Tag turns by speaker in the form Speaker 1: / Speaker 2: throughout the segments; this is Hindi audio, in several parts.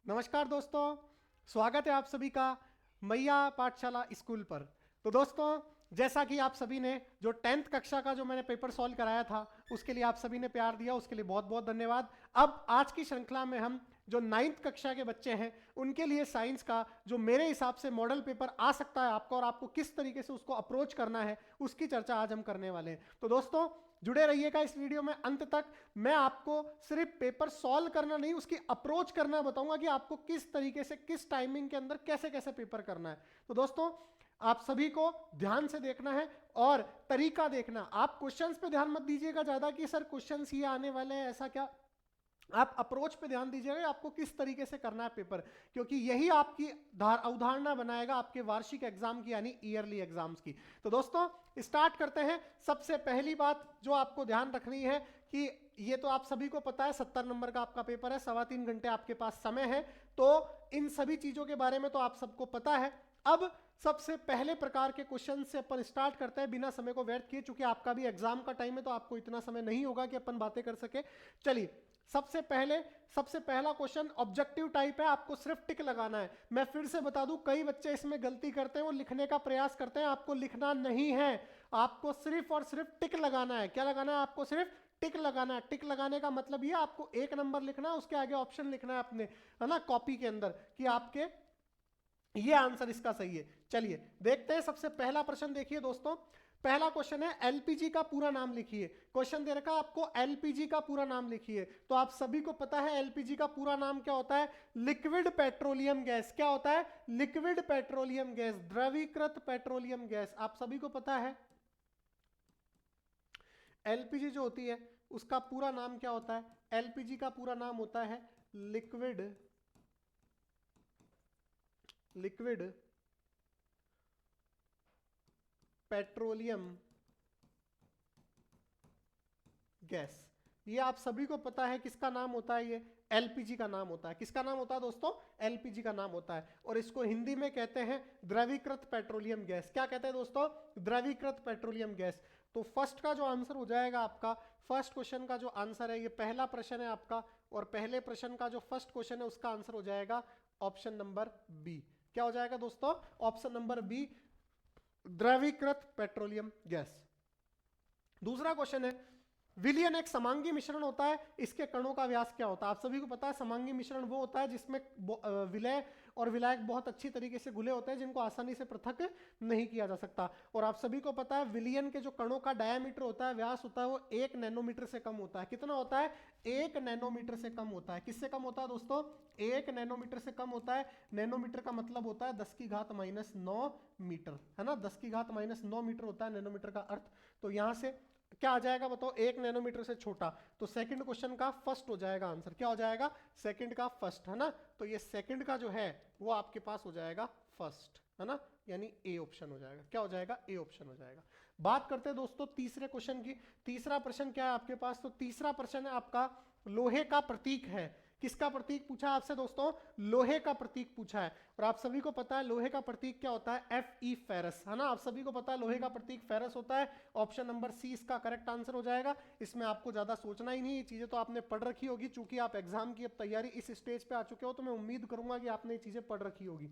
Speaker 1: नमस्कार दोस्तों, स्वागत है आप सभी का मैया पाठशाला स्कूल पर। तो दोस्तों, जैसा कि आप सभी ने जो 10th कक्षा का जो मैंने पेपर सॉल्व कराया था उसके लिए आप सभी ने प्यार दिया, उसके लिए बहुत बहुत धन्यवाद। अब आज की श्रृंखला में हम जो 9th कक्षा के बच्चे हैं उनके लिए साइंस का जो मेरे हिसाब से मॉडल पेपर आ सकता है आपका और आपको किस तरीके से उसको अप्रोच करना है उसकी चर्चा आज हम करने वाले हैं। तो दोस्तों जुड़े रहिएगा इस वीडियो में अंत तक। मैं आपको सिर्फ पेपर सॉल्व करना नहीं, उसकी अप्रोच करना बताऊंगा कि आपको किस तरीके से किस टाइमिंग के अंदर कैसे कैसे पेपर करना है। तो दोस्तों आप सभी को ध्यान से देखना है और तरीका देखना। आप क्वेश्चंस पे ध्यान मत दीजिएगा ज्यादा कि सर क्वेश्चंस ये आने वाले हैं ऐसा क्या, आप अप्रोच पे ध्यान दीजिएगा आपको किस तरीके से करना है पेपर, क्योंकि यही आपकी अवधारणा बनाएगा आपके वार्षिक एग्जाम की यानी ईयरली एग्जाम्स की। तो दोस्तों स्टार्ट करते हैं। सबसे पहली बात जो आपको ध्यान रखनी है कि ये तो आप सभी को पता है 70 नंबर का आपका पेपर है, 3.25 घंटे आपके पास समय है, तो इन सभी चीजों के बारे में तो आप सबको पता है। अब सबसे पहले प्रकार के क्वेश्चन से अपन स्टार्ट करते हैं बिना समय को व्यर्थ किए, चूंकि आपका भी एग्जाम का टाइम है तो आपको इतना समय नहीं होगा कि अपन बातें कर सके। चलिए सबसे पहला क्वेश्चन ऑब्जेक्टिव टाइप है, आपको सिर्फ टिक लगाना है। मैं फिर से बता दूं, कई बच्चे इसमें गलती करते हैं, वो लिखने का प्रयास करते हैं, आपको लिखना नहीं है, आपको सिर्फ और सिर्फ टिक लगाना है। क्या लगाना है? आपको सिर्फ टिक लगाना है। टिक लगाने का मतलब ये आपको 1 नंबर लिखना है, उसके आगे ऑप्शन लिखना है अपने, है ना, कॉपी के अंदर कि आपके ये आंसर इसका सही है। चलिए देखते हैं सबसे पहला प्रश्न। देखिए दोस्तों, पहला क्वेश्चन है एलपीजी का पूरा नाम लिखिए। क्वेश्चन दे रखा है आपको एलपीजी का पूरा नाम लिखिए। तो आप सभी को पता है एलपीजी का पूरा नाम क्या होता है? Liquid petroleum gas. क्या होता है? लिक्विड पेट्रोलियम गैस, द्रवीकृत पेट्रोलियम गैस। आप सभी को पता है एलपीजी जो होती है उसका पूरा नाम क्या होता है? एलपीजी का पूरा नाम होता है लिक्विड पेट्रोलियम गैस। ये आप सभी को पता है किसका नाम होता है? ये एलपीजी का नाम होता है। किसका नाम होता है दोस्तों? एलपीजी का नाम होता है, और इसको हिंदी में कहते हैं द्रवीकृत पेट्रोलियम गैस। क्या कहते हैं दोस्तों? द्रवीकृत पेट्रोलियम गैस। तो फर्स्ट का जो आंसर हो जाएगा आपका, फर्स्ट क्वेश्चन का जो आंसर है, ये पहला प्रश्न है आपका, और पहले प्रश्न का जो फर्स्ट क्वेश्चन है उसका आंसर हो जाएगा ऑप्शन नंबर बी। क्या हो जाएगा दोस्तों? ऑप्शन नंबर बी, द्रवीकृत पेट्रोलियम गैस। दूसरा क्वेश्चन है, विलयन एक समांगी मिश्रण होता है, इसके कणों का व्यास क्या होता है? आप सभी को पता है समांगी मिश्रण वो होता है जिसमें विलय और विलायक बहुत अच्छी तरीके से घुले होते हैं, जिनको आसानी से पृथक नहीं किया जा सकता। और आप सभी को पता है विलयन के जो कणों का डायामीटर होता है, व्यास होता है, वो 1 नैनोमीटर से कम होता है। कितना होता है? 1 नैनोमीटर से कम होता है। किससे कम होता है दोस्तों? 1 नैनोमीटर से कम होता है। नैनोमीटर का मतलब होता है 10⁻⁹ मीटर, है ना, 10⁻⁹ मीटर होता है नैनोमीटर का अर्थ। तो यहां से क्या आ जाएगा बताओ? 1 नैनोमीटर से छोटा। तो सेकंड क्वेश्चन का फर्स्ट हो जाएगा आंसर। क्या हो जाएगा? सेकंड का फर्स्ट, है ना। तो ये सेकंड का जो है वो आपके पास हो जाएगा फर्स्ट, है ना, यानी ए ऑप्शन हो जाएगा। क्या हो जाएगा? ए ऑप्शन हो जाएगा। बात करते हैं दोस्तों तीसरे क्वेश्चन की। तीसरा प्रश्न क्या है आपके पास? तो तीसरा प्रश्न है आपका लोहे का प्रतीक है। किसका प्रतीक पूछा आपसे दोस्तों? लोहे का प्रतीक पूछा है। और आप सभी को पता है लोहे का प्रतीक क्या होता है? एफ ई, फेरस, है ना। आप सभी को पता है लोहे का प्रतीक फेरस होता है। ऑप्शन नंबर सी इसका करेक्ट आंसर हो जाएगा। इसमें आपको ज्यादा सोचना ही नहीं, ये चीजें तो आपने पढ़ रखी होगी, चूंकि आप एग्जाम की अब तैयारी इस स्टेज पे आ चुके हो, तो मैं उम्मीद करूंगा कि आपने ये चीजें पढ़ रखी होगी।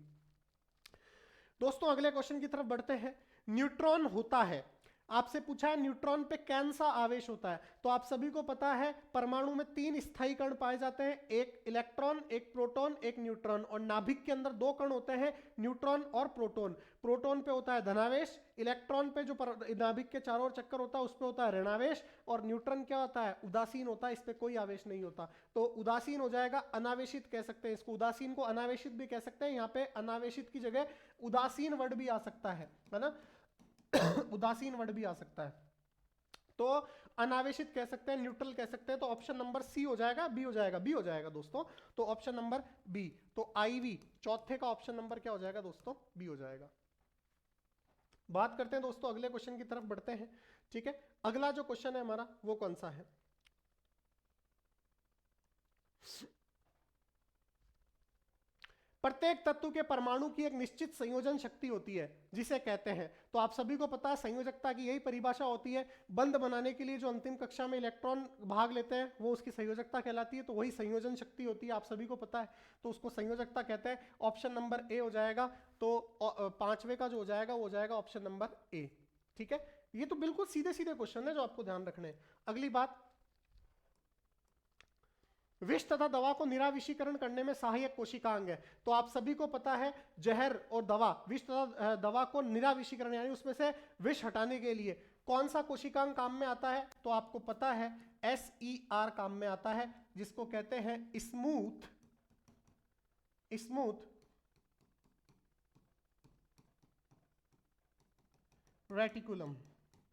Speaker 1: दोस्तों अगले क्वेश्चन की तरफ बढ़ते हैं। न्यूट्रॉन होता है, आपसे पूछा है न्यूट्रॉन पे कौन सा आवेश होता है? तो आप सभी को पता है परमाणु में 3 स्थायी कण पाए जाते हैं, एक इलेक्ट्रॉन, एक प्रोटॉन, एक न्यूट्रॉन। और नाभिक के अंदर 2 कण होते हैं, न्यूट्रॉन और प्रोटॉन। प्रोटॉन पे होता है धनावेश, इलेक्ट्रॉन पे जो नाभिक के चारों ओर चक्कर होता है उस पे होता है ऋणावेश, और न्यूट्रॉन क्या होता है? उदासीन होता है, इस पे कोई आवेश नहीं होता। तो उदासीन हो जाएगा, अनावेशित कह सकते हैं इसको, उदासीन को अनावेशित भी कह सकते हैं। यहाँ पे अनावेशित की जगह उदासीन वर्ड भी आ सकता है ना, उदासीन वर्ड भी आ सकता है। तो अनावेशित कह सकते हैं, न्यूट्रल कह सकते हैं। तो ऑप्शन नंबर सी हो जाएगा, बी हो जाएगा, बी हो जाएगा दोस्तों। तो ऑप्शन नंबर बी, तो आईवी चौथे का ऑप्शन नंबर क्या हो जाएगा दोस्तों? बी हो जाएगा। बात करते हैं दोस्तों अगले क्वेश्चन की तरफ बढ़ते हैं। ठीक है, अगला जो क्वेश्चन है हमारा वो कौन सा है? प्रत्येक तत्व के परमाणु की एक निश्चित संयोजन शक्ति होती है जिसे कहते हैं, तो आप सभी को पता है संयोजकता की यही परिभाषा होती है, बंध बनाने के लिए जो अंतिम कक्षा में इलेक्ट्रॉन भाग लेते हैं वो उसकी संयोजकता कहलाती है, तो वही संयोजन शक्ति होती है, आप सभी को पता है, तो उसको संयोजकता कहते हैं। ऑप्शन नंबर ए हो जाएगा, तो पांचवे का जो हो जाएगा वो हो जाएगा ऑप्शन नंबर ए। ठीक है, ये तो बिल्कुल सीधे सीधे क्वेश्चन है जो आपको ध्यान रखने हैं। अगली बात, विष तथा दवा को निराविषीकरण करने में सहायक कोशिकांग है, तो आप सभी को पता है जहर और दवा, विष तथा दवा को निराविषीकरण यानी उसमें से विष हटाने के लिए कौन सा कोशिकांग काम में आता है, तो आपको पता है SER काम में आता है, जिसको कहते हैं स्मूथ रेटिकुलम,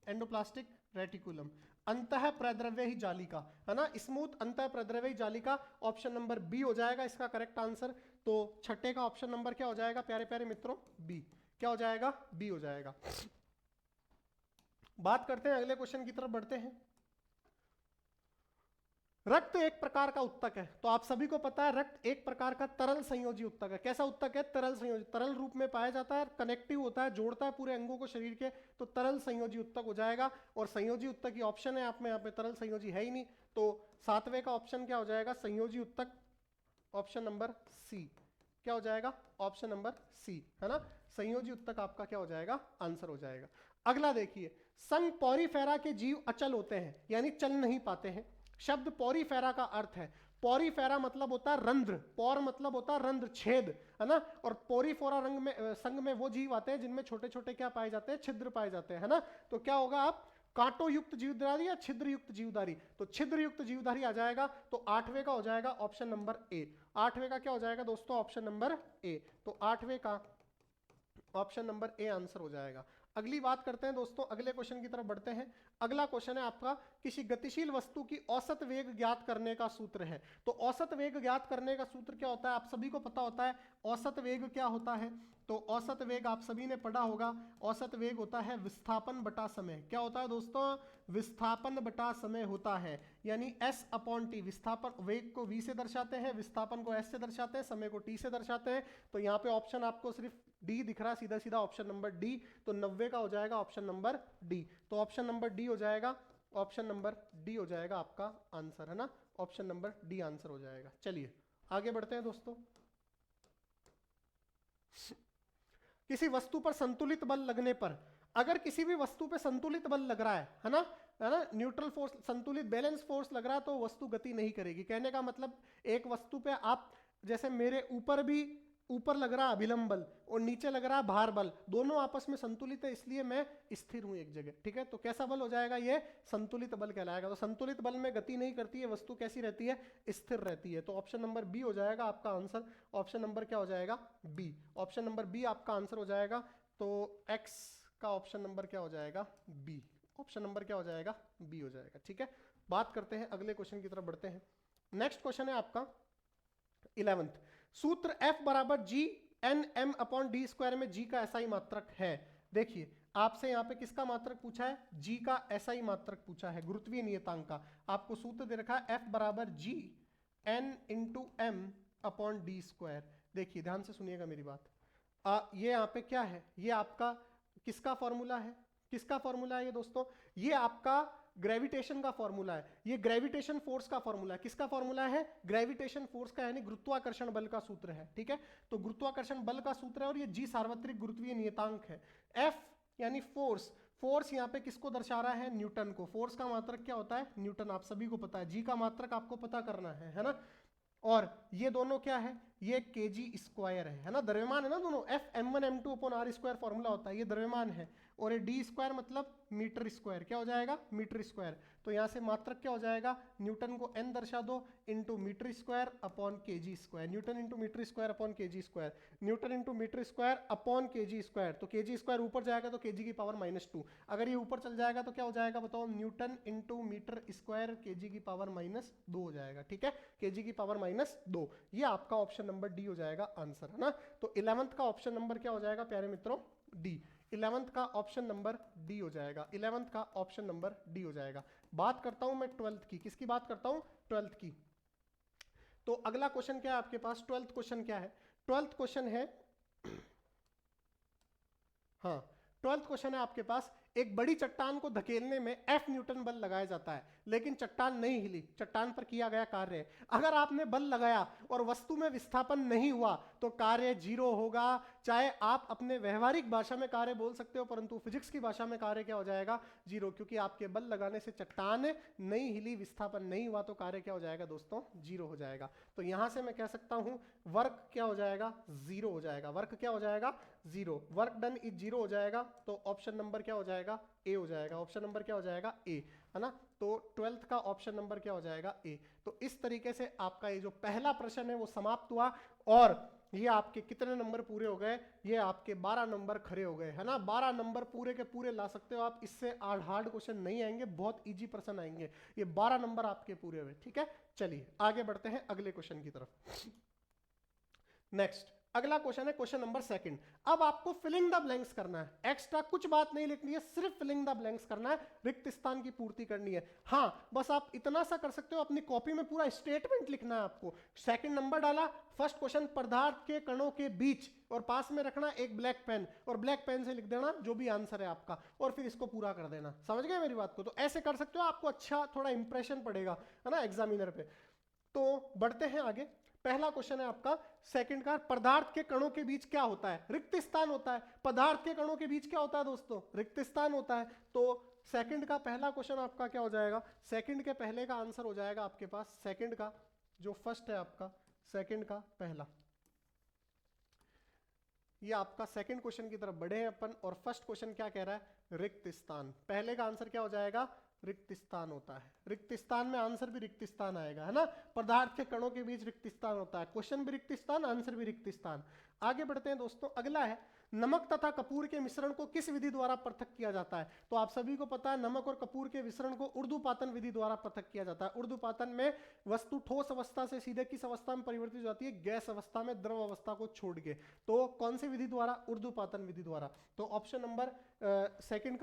Speaker 1: एंडोप्लास्टिक रेटिकुलम, अंतः प्रद्रव्य ही जालिका, है ना, स्मूथ अंतः प्रद्रव्य ही जालिका, ऑप्शन नंबर बी हो जाएगा इसका करेक्ट आंसर। तो छठे का ऑप्शन नंबर क्या हो जाएगा प्यारे प्यारे मित्रों, बी। क्या हो जाएगा, बी हो जाएगा। बात करते हैं अगले क्वेश्चन की तरफ बढ़ते हैं। रक्त एक प्रकार का उत्तक है, तो आप सभी को पता है रक्त एक प्रकार का तरल संयोजी उत्तक है। कैसा उत्तक है, तरल संयोजी, तरल रूप में पाया जाता है, कनेक्टिव होता है, जोड़ता है पूरे अंगों को शरीर के, तो तरल संयोजी उत्तक हो जाएगा। और संयोजी उत्तक की ऑप्शन है आप में, यहाँ पे तरल संयोजी है ही नहीं, तो सातवें का ऑप्शन क्या हो जाएगा, संयोजी उत्तक, ऑप्शन नंबर सी। क्या हो जाएगा, ऑप्शन नंबर सी, है ना, संयोजी उत्तक आपका क्या हो जाएगा, आंसर हो जाएगा। अगला देखिए, संघ पॉरीफेरा के जीव अचल होते हैं यानी चल नहीं पाते हैं। शब्द पॉरीफेरा का अर्थ है, पॉरीफेरा मतलब होता है रंध्र, पॉर मतलब होता है रंध्र, छेद, है ना, और पॉरीफोरा रंग में संघ में वो जीव आते हैं जिनमें छोटे छोटे क्या पाए जाते हैं, छिद्र पाए जाते हैं, है ना। तो क्या होगा, आप कांटो युक्त जीवधारी या छिद्र युक्त जीवधारी, तो छिद्र युक्त जीवधारी आ जाएगा, तो आठवें का हो जाएगा ऑप्शन नंबर ए। आठवें का क्या हो जाएगा दोस्तों, ऑप्शन नंबर ए, तो आठवें का ऑप्शन नंबर ए आंसर हो जाएगा। अगली बात करते हैं दोस्तों, अगले क्वेश्चन की तरफ बढ़ते हैं। अगला क्वेश्चन है आपका, किसी गतिशील वस्तु की औसत वेग ज्ञात करने का सूत्र है। तो औसत वेग ज्ञात करने का सूत्र क्या होता है, आप सभी को पता होता है औसत वेग क्या होता है। तो औसत वेग आप सभी ने पढ़ा होगा, औसत वेग होता है विस्थापन बटा समय। क्या होता है दोस्तों, विस्थापन बटा समय होता है, यानी S/T। विस्थापन वेग को V से दर्शाते हैं, विस्थापन को S से दर्शाते हैं, समय को T से दर्शाते हैं। तो यहाँ पे ऑप्शन आपको सिर्फ डी दिख रहा है, सीधा सीधा ऑप्शन नंबर डी, तो 90 का हो जाएगा ऑप्शन नंबर डी। तो ऑप्शन नंबर डी हो जाएगा, ऑप्शन नंबर डी हो जाएगा आपका आंसर, है ना, ऑप्शन नंबर डी आंसर हो जाएगा। चलिए आगे बढ़ते हैं दोस्तों। किसी वस्तु पर संतुलित बल लगने पर, अगर किसी भी वस्तु पे संतुलित बल लग रहा है ना, न्यूट्रल फोर्स, संतुलित बैलेंस फोर्स लग रहा है, तो वस्तु गति नहीं करेगी। कहने का मतलब एक वस्तु पे आप, जैसे मेरे ऊपर भी ऊपर लग रहा है अभिलंब बल और नीचे लग रहा है भार बल, दोनों आपस में संतुलित है, इसलिए मैं स्थिर हूं एक जगह। ठीक है, तो कैसा बल हो जाएगा, ये संतुलित बल कहलाएगा। तो संतुलित बल में गति नहीं करती है वस्तु, कैसी रहती है, स्थिर रहती है। तो ऑप्शन नंबर बी हो जाएगा आपका आंसर। ऑप्शन नंबर क्या हो जाएगा, बी। ऑप्शन नंबर बी आपका आंसर हो जाएगा। तो एक्स का ऑप्शन नंबर क्या हो जाएगा, बी। ऑप्शन नंबर क्या हो जाएगा, बी हो जाएगा। ठीक है, बात करते हैं अगले क्वेश्चन की तरफ बढ़ते हैं। नेक्स्ट क्वेश्चन है आपका 11th। सूत्र F बराबर G/m/d² में G का SI मात्रक है। देखिए आपसे यहाँ पे किसका मात्रक पूछा है, G का SI मात्रक पूछा है, गुरुत्वीय नियतांक का। आपको सूत्र दे रखा है F बराबर G/n/m/d²। देखिए ध्यान से सुनिएगा मेरी बात। ये यहाँ पे क्या है, ये आपका किसका फॉर्मूला है, किसका फॉर्मूला है ये दोस्तों, ये आपका ग्रेविटेशन का फॉर्मूला है, ये ग्रेविटेशन फोर्स का फॉर्मूला है। किसका फॉर्मूला है, ग्रेविटेशन फोर्स का, यानी गुरुत्वाकर्षण बल का सूत्र है। ठीक है, तो गुरुत्वाकर्षण बल का सूत्र है और ये जी सार्वत्रिक गुरुत्वीय नियतांक है। एफ यानी फोर्स, फोर्स यहाँ पे किसको दर्शा रहा है, न्यूटन को। फोर्स का मात्रक क्या होता है, न्यूटन, आप सभी को पता है। जी का मात्रक आपको पता करना है ना। और ये दोनों क्या है, ये kg² है ना, द्रव्यमान है ना दोनों। F m1 m2/r² फॉर्मूला होता है, ये द्रव्यमान है। और ये d² मतलब मीटर स्क्वायर, क्या हो जाएगा, मीटर स्क्वायर। तो यहाँ से मात्रक क्या हो जाएगा, न्यूटन को n दर्शा दो into metre square upon kg²। Newton into metre square upon kg², newton into metre square upon kg²। तो kg² ऊपर जाएगा तो kg⁻²। अगर ये ऊपर चल जाएगा तो क्या हो जाएगा बताओ, Newton into metre square kg⁻² हो जाएगा। ठीक है, kg⁻²। ये आपका ऑप्शन नंबर डी हो जाएगा आंसर, है ना। तो 11th का ऑप्शन नंबर क्या हो जाएगा प्यारे मित्रों, डी। 11th का ऑप्शन नंबर डी हो जाएगा, 11th का ऑप्शन नंबर डी हो जाएगा। बात करता हूं मैं 12th की, किसकी बात करता हूं, 12th की। तो अगला क्वेश्चन क्या है आपके पास, 12th क्वेश्चन क्या है, 12th क्वेश्चन है, हाँ 12th क्वेश्चन है आपके पास, एक बड़ी चट्टान को धकेलने में F न्यूटन बल लगाया जाता है, लेकिन चट्टान नहीं हिली, चट्टान पर किया गया कार्य है। अगर आपने बल लगाया और वस्तु में विस्थापन नहीं हुआ तो कार्य 0 होगा। चाहे आप अपने व्यवहारिक भाषा में कार्य बोल सकते हो, परंतु फिजिक्स की भाषा में कार्य क्या हो जाएगा? 0, क्योंकि आपके बल लगाने से चट्टान नहीं हिली, विस्थापन नहीं हुआ, तो कार्य क्या हो जाएगा दोस्तों? 0 हो जाएगा। तो यहां से मैं कह सकता हूं वर्क क्या हो जाएगा? 0 हो जाएगा। वर्क क्या हो जाएगा? 0। वर्क डन इज 0 हो जाएगा, तो ऑप्शन नंबर क्या हो जाएगा? ए हो जाएगा। ऑप्शन नंबर क्या हो जाएगा? ए, है ना। तो 12th का ऑप्शन नंबर क्या हो जाएगा? ए। तो इस तरीके से आपका ये जो पहला प्रश्न है वो समाप्त हुआ, और ये आपके कितने नंबर पूरे हो गए? ये आपके 12 नंबर खरे हो गए, है ना। 12 नंबर पूरे के पूरे ला सकते हो आप, इससे हार्ड क्वेश्चन नहीं आएंगे, बहुत इजी प्रश्न आएंगे। ये 12 नंबर आपके पूरे हुए, ठीक है। चलिए आगे बढ़ते हैं अगले क्वेश्चन की तरफ। नेक्स्ट अगला क्वेश्चन है क्वेश्चन नंबर 2। अब आपको फिलिंग द ब्लैंक्स करना है, एक्स्ट्रा कुछ बात नहीं लिखनी है, सिर्फ फिलिंग द ब्लैंक्स करना है, रिक्त स्थान की पूर्ति करनी है। हाँ बस आप इतना सा कर सकते हो, अपनी कॉपी में पूरा स्टेटमेंट लिखना है आपको। 2nd नंबर डाला, फर्स्ट क्वेश्चन पदार्थ के कणों के बीच, और पास में रखना एक ब्लैक पेन, और ब्लैक पेन से लिख देना जो भी आंसर है आपका, और फिर इसको पूरा कर देना। समझ गए मेरी बात को? तो ऐसे कर सकते हो, आपको अच्छा थोड़ा इंप्रेशन पड़ेगा, है ना, एग्जामिनर पे। तो बढ़ते हैं आगे। पहला क्वेश्चन है आपका 2nd का, पदार्थ के कणों के बीच क्या होता है? रिक्त स्थान होता है। पदार्थ के कणों के बीच क्या होता है दोस्तों? रिक्त स्थान होता है। तो 2nd का पहला क्वेश्चन आपका क्या हो जाएगा? 2nd के पहले का आंसर हो जाएगा आपके पास 2nd का जो फर्स्ट है आपका, 2nd का पहला, ये आपका 2nd क्वेश्चन की तरफ बढ़े हैं अपन, और फर्स्ट क्वेश्चन क्या कह रहा है? रिक्त स्थान। पहले का आंसर क्या हो जाएगा? रिक्त स्थान होता है। रिक्त स्थान में आंसर भी रिक्त स्थान आएगा, है ना। पदार्थ के कणों के बीच रिक्त स्थान होता है, क्वेश्चन भी रिक्त स्थान, आंसर भी रिक्त स्थान। आगे बढ़ते हैं दोस्तों। अगला है, नमक तथा कपूर के मिश्रण को किस विधि द्वारा पृथक किया जाता है? तो आप सभी को पता है नमक और कपूर के मिश्रण को ऊर्ध्वपातन विधि द्वारा पृथक किया जाता है। ऊर्ध्वपातन में वस्तु ठोस अवस्था से सीधे किस अवस्था में परिवर्तित हो जाती है? गैस अवस्था में, द्रव अवस्था को छोड़ के। तो कौन सी विधि द्वारा? ऊर्ध्वपातन विधि द्वारा। तो ऑप्शन नंबर 2nd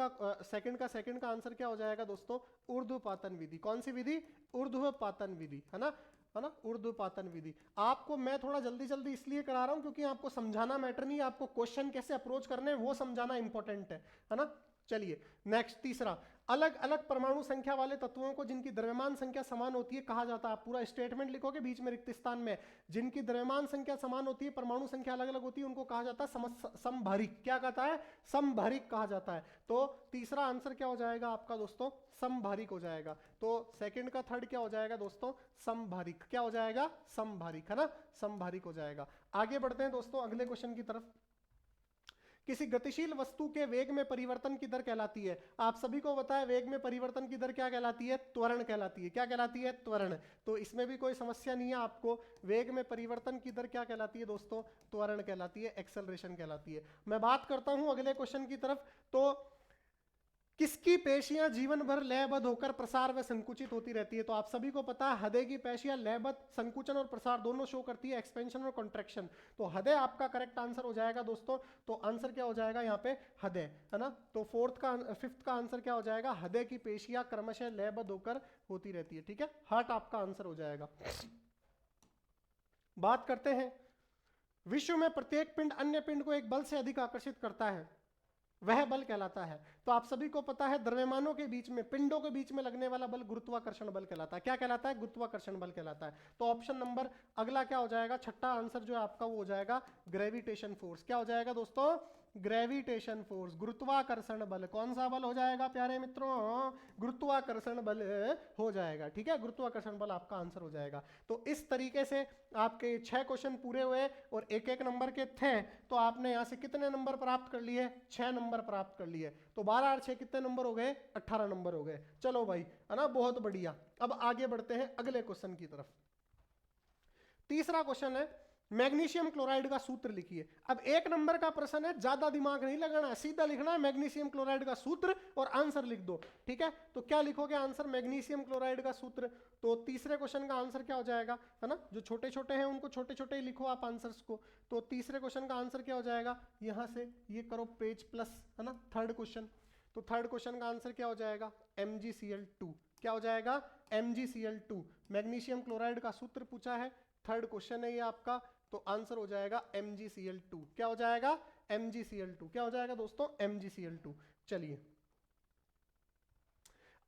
Speaker 1: का आंसर क्या हो जाएगा दोस्तों? ऊर्ध्वपातन विधि। कौन सी विधि? ऊर्ध्वपातन विधि, है ना, है ना, ऊर्ध्वपातन विधि। आपको मैं थोड़ा जल्दी जल्दी इसलिए करा रहा हूं क्योंकि आपको समझाना मैटर नहीं, आपको क्वेश्चन कैसे अप्रोच करने हैं वो समझाना इंपॉर्टेंट है ना। चलिए नेक्स्ट, तीसरा, अलग अलग परमाणु संख्या वाले तत्वों को जिनकी द्रव्यमान संख्या समान होती है कहा जाता है। आप पूरा स्टेटमेंट लिखोगे, बीच में रिक्त स्थान में जिनकी द्रव्यमान संख्या समान होती है, परमाणु संख्या अलग अलग होती है, उनको कहा जाता है समभारिक। क्या कहता है? समभारिक कहा जाता है। तो तीसरा आंसर क्या हो जाएगा आपका दोस्तों? समभारिक हो जाएगा। तो 2nd का 3rd क्या हो जाएगा दोस्तों? समभारिक। क्या हो जाएगा? समभारिक, है ना, समभारिक हो जाएगा। आगे बढ़ते हैं दोस्तों अगले क्वेश्चन की तरफ। किसी गतिशील वस्तु के वेग में परिवर्तन की दर कहलाती है। आप सभी को पता है वेग में परिवर्तन की दर क्या कहलाती है? त्वरण कहलाती है। क्या कहलाती है? त्वरण। तो इसमें भी कोई समस्या नहीं है आपको। वेग में परिवर्तन की दर क्या कहलाती है दोस्तों? त्वरण कहलाती है, एक्सेलरेशन कहलाती है। मैं बात करता हूं अगले क्वेश्चन की तरफ। तो किसकी पेशियां जीवन भर लयबद्ध होकर प्रसार व संकुचित होती रहती है? तो आप सभी को पता है हृदय की पेशियां लयबद्ध, संकुचन और प्रसार दोनों शो करती है, एक्सपेंशन और कॉन्ट्रैक्शन। तो हृदय आपका करेक्ट आंसर हो जाएगा दोस्तों। तो आंसर क्या हो जाएगा यहाँ पे? हृदय, है ना। तो 5th का आंसर क्या हो जाएगा? हृदय की पेशियां क्रमशः लयबद्ध होकर होती रहती है, ठीक है। हार्ट आपका आंसर हो जाएगा। बात करते हैं, विश्व में प्रत्येक पिंड अन्य पिंड को एक बल से अधिक आकर्षित करता है, वह बल कहलाता है। तो आप सभी को पता है द्रव्यमानों के बीच में, पिंडों के बीच में लगने वाला बल गुरुत्वाकर्षण बल कहलाता है। क्या कहलाता है? गुरुत्वाकर्षण बल कहलाता है। तो ऑप्शन नंबर अगला क्या हो जाएगा? 6ठा आंसर जो है आपका वो हो जाएगा ग्रेविटेशन फोर्स। क्या हो जाएगा दोस्तों? ग्रेविटेशन फोर्स, गुरुत्वाकर्षण बल। कौन सा बल हो जाएगा प्यारे मित्रों? गुरुत्वाकर्षण बल हो जाएगा, ठीक है। गुरुत्वाकर्षण बल आपका आंसर हो जाएगा। तो इस तरीके से आपके 6 क्वेश्चन पूरे हुए और एक एक नंबर के थे। तो आपने यहाँ से कितने नंबर प्राप्त कर लिए? 6 नंबर प्राप्त कर लिए। तो 12 और 6 कितने नंबर हो गए? 18 नंबर हो गए। चलो भाई, है ना, बहुत बढ़िया। अब आगे बढ़ते हैं अगले क्वेश्चन की तरफ। तीसरा क्वेश्चन है, मैग्नीशियम क्लोराइड का सूत्र लिखिए। अब 1 नंबर का प्रश्न है, ज्यादा दिमाग नहीं लगाना है, सीधा लिखना है मैग्नीशियम क्लोराइड का सूत्र और आंसर लिख दो, ठीक है। तो क्या लिखोगे आंसर? मैग्नीशियम क्लोराइड का सूत्र। तो तीसरे क्वेश्चन का आंसर क्या हो जाएगा? है ना, जो छोटे छोटे हैं उनको छोटे छोटे ही लिखो आप आंसर्स को। तो तीसरे क्वेश्चन का आंसर क्या हो जाएगा? यहां से ये करो पेज प्लस, है ना, 3rd क्वेश्चन। तो 3rd क्वेश्चन का आंसर क्या हो जाएगा? MgCl2। क्या हो जाएगा? MgCl2। मैग्नीशियम क्लोराइड का सूत्र पूछा है, 3rd क्वेश्चन है ये आपका। तो आंसर हो जाएगा MgCl2। क्या हो जाएगा? MgCl2। क्या हो जाएगा दोस्तों? MgCl2। चलिए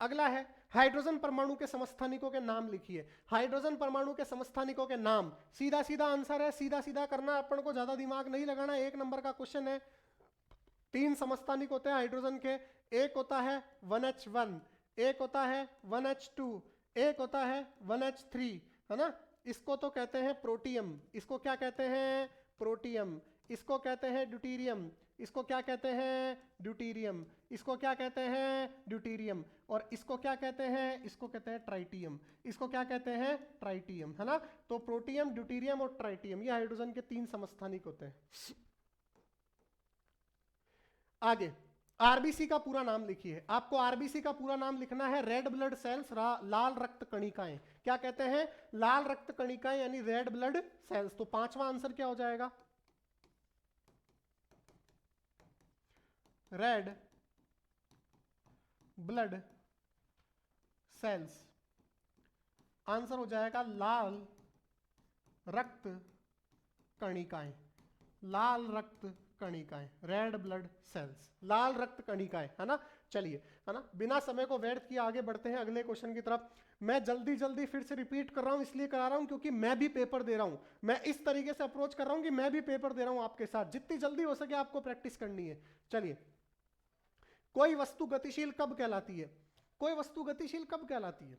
Speaker 1: अगला है हाइड्रोजन परमाणु के समस्थानिकों के नाम लिखिए। हाइड्रोजन परमाणु के समस्थानिकों के नाम, सीधा सीधा आंसर है, सीधा सीधा करना, अपन को ज्यादा दिमाग नहीं लगाना। 1 नंबर का क्वेश्चन है। 3 समस्थानिक होते हैं हाइड्रोजन के। एक होता है 1H1, एक होता है 1H2, एक होता है 1H3, है ना। इसको तो कहते हैं प्रोटियम। इसको क्या कहते हैं? प्रोटियम। इसको कहते हैं ड्यूटीरियम। इसको क्या कहते हैं? ड्यूटीरियम। इसको क्या कहते हैं? ड्यूटीरियम। और इसको क्या कहते हैं? इसको कहते हैं ट्राइटियम। इसको क्या कहते हैं? ट्राइटियम, है ना। तो प्रोटियम, ड्यूटीरियम और ट्राइटियम, ये हाइड्रोजन के 3 समस्थानिक होते हैं। आगे आरबीसी का पूरा नाम लिखिए। आपको आरबीसी का पूरा नाम लिखना है रेड ब्लड सेल्स, लाल रक्त कणिकाएं। क्या कहते हैं? लाल रक्त कणिकाएं यानी रेड ब्लड सेल्स। तो 5वां आंसर क्या हो जाएगा? Red blood cells. आंसर हो जाएगा लाल रक्त कणिकाएं। लाल रक्त कणिकाएं, रेड ब्लड सेल्स, लाल रक्त कणिकाएं, है ना। चलिए, है ना, बिना समय को व्यर्थ किए आगे बढ़ते हैं अगले क्वेश्चन की तरफ। मैं जल्दी जल्दी फिर से रिपीट कर रहा हूं, इसलिए करा रहा हूं क्योंकि मैं भी पेपर दे रहा हूं। मैं इस तरीके से अप्रोच कर रहा हूं कि मैं भी पेपर दे रहा हूं आपके साथ। जितनी जल्दी हो सके आपको प्रैक्टिस करनी है। चलिए, कोई वस्तु गतिशील कब कहलाती है? कोई वस्तु गतिशील कब कहलाती है?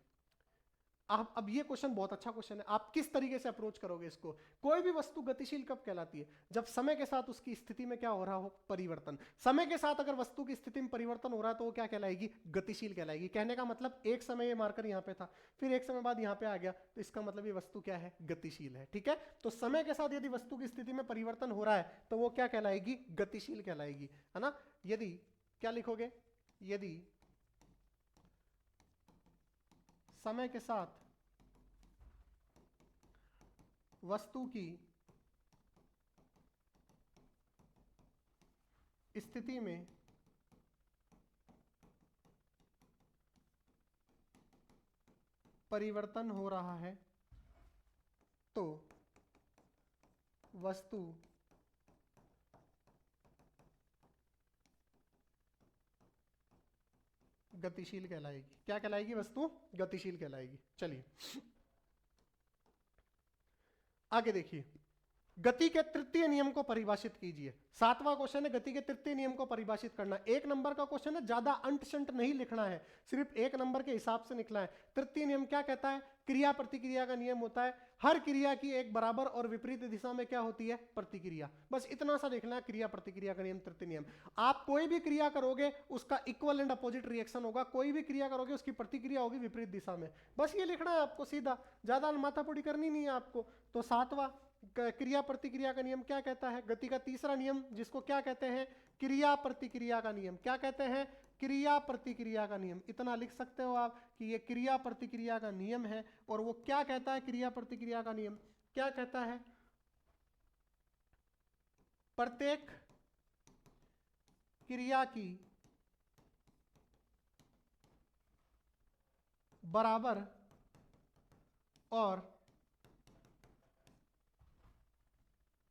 Speaker 1: अब ये क्वेश्चन बहुत अच्छा क्वेश्चन है। आप किस तरीके से अप्रोच करोगे इसको? कोई भी वस्तु गतिशील कब कहलाती है? जब समय के साथ उसकी स्थिति में क्या हो रहा हो? परिवर्तन। समय के साथ अगर वस्तु की स्थिति में परिवर्तन हो रहा है तो वो क्या कहलाएगी? गतिशील कहलाएगी। कहने का मतलब एक समय ये मार्कर यहाँ पे था, फिर एक समय बाद यहाँ पे आ गया, तो इसका मतलब ये वस्तु क्या है? गतिशील है। ठीक है, तो समय के साथ यदि वस्तु की स्थिति में परिवर्तन हो रहा है तो वो क्या कहलाएगी? गतिशील कहलाएगी, है ना। यदि क्या लिखोगे? यदि समय के साथ वस्तु की स्थिति में परिवर्तन हो रहा है तो वस्तु गतिशील कहलाएगी। क्या कहलाएगी? वस्तु गतिशील कहलाएगी। चलिए आगे देखिए, गति के तृतीय नियम को परिभाषित कीजिए। 7वां क्वेश्चन है गति के तृतीय नियम को परिभाषित करना। 1 नंबर का क्वेश्चन है, ज्यादा अंट शंट नहीं लिखना है, सिर्फ 1 नंबर के हिसाब से निकला है। तृतीय नियम क्या कहता है? क्रिया प्रतिक्रिया का नियम होता है। हर क्रिया की एक बराबर और विपरीत दिशा में क्या होती है? प्रतिक्रिया। बस इतना सा लिखना है, क्रिया प्रतिक्रिया का नियम, तृतीय नियम। आप कोई भी क्रिया करोगे उसका इक्वल एंड अपोजिट रिएक्शन होगा, कोई भी क्रिया करोगे उसकी प्रतिक्रिया होगी विपरीत दिशा में। बस ये लिखना है आपको सीधा, ज्यादा माथापड़ी करनी नहीं है आपको। तो 7वां क्रिया प्रतिक्रिया का नियम क्या कहता है? गति का तीसरा नियम, जिसको क्या कहते हैं? क्रिया प्रतिक्रिया का नियम। क्या कहते हैं? क्रिया प्रतिक्रिया का नियम। इतना लिख सकते हो आप कि ये क्रिया प्रतिक्रिया का नियम है। और वो क्या कहता है? क्रिया प्रतिक्रिया का नियम क्या कहता है? प्रत्येक क्रिया की बराबर और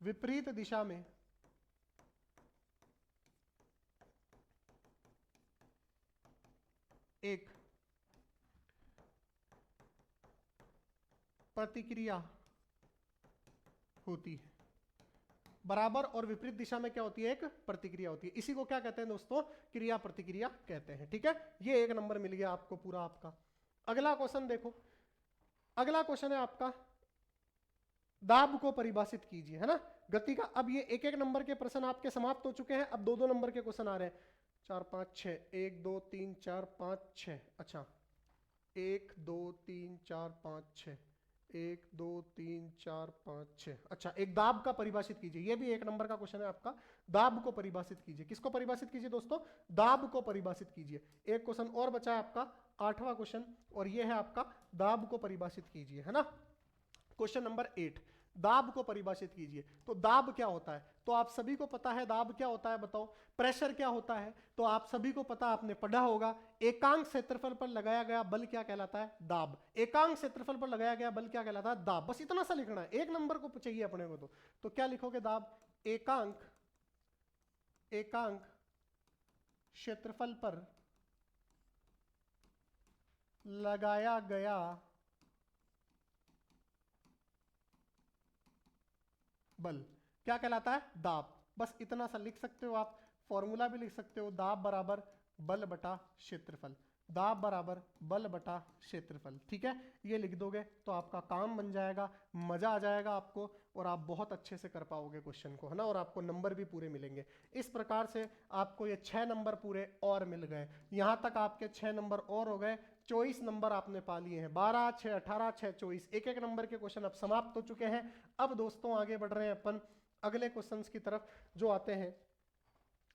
Speaker 1: विपरीत दिशा में एक प्रतिक्रिया होती है। बराबर और विपरीत दिशा में क्या होती है? एक प्रतिक्रिया होती है। इसी को क्या कहते हैं दोस्तों? क्रिया प्रतिक्रिया कहते हैं। ठीक है, ये 1 नंबर मिल गया आपको पूरा आपका। अगला क्वेश्चन देखो, अगला क्वेश्चन है आपका दाब को परिभाषित कीजिए, है ना। गति का, अब ये 1-1 नंबर के प्रश्न आपके समाप्त हो चुके हैं, अब 2-2 नंबर के क्वेश्चन आ रहे हैं। 4 5 6, 1 2 3 4 5 6। अच्छा, 1 2 3 4 5 6, 1 2 3 4 5 6। अच्छा, एक दाब का परिभाषित कीजिए। ये भी 1 नंबर का क्वेश्चन है आपका। दाब को परिभाषित कीजिए। किसको परिभाषित कीजिए दोस्तों? दाब को परिभाषित कीजिए। एक क्वेश्चन और बचा है आपका, 8वां क्वेश्चन, और ये है आपका दाब को परिभाषित कीजिए, है ना। क्वेश्चन नंबर 8, दाब को परिभाषित कीजिए। तो दाब क्या होता है? तो आप सभी को पता है दाब क्या होता है, बताओ। प्रेशर क्या होता है? तो आप सभी को पता, आपने पढ़ा होगा। एकांक क्षेत्रफल पर लगाया गया बल क्या कहलाता है? दाब। एकांक क्षेत्रफल पर लगाया गया बल क्या कहलाता है? दाब। बस इतना सा लिखना है, एक नंबर को चाहिए अपने को। तो क्या लिखोगे? दाब। एकांक क्षेत्रफल पर लगाया गया बल क्या कहलाता है? दाब। बस इतना सा लिख सकते हो आप। फॉर्मूला भी लिख सकते हो, दाब बराबर बल बटा क्षेत्रफल। दाब बराबर बल बटा क्षेत्रफल। ठीक है, ये लिख दोगे तो आपका काम बन जाएगा, मजा आ जाएगा आपको, और आप बहुत अच्छे से कर पाओगे क्वेश्चन को, है ना, और आपको नंबर भी पूरे मिलेंगे। इस प्रकार से आपको ये 6 नंबर पूरे और मिल गए। यहाँ तक आपके 6 नंबर और हो गए, 24 नंबर आपने पा लिए हैं। 12, 6, 18, 6, 24, एक एक नंबर के क्वेश्चन अब समाप्त हो चुके हैं। अब दोस्तों आगे बढ़ रहे हैं अपन अगले क्वेश्चंस की तरफ, जो आते हैं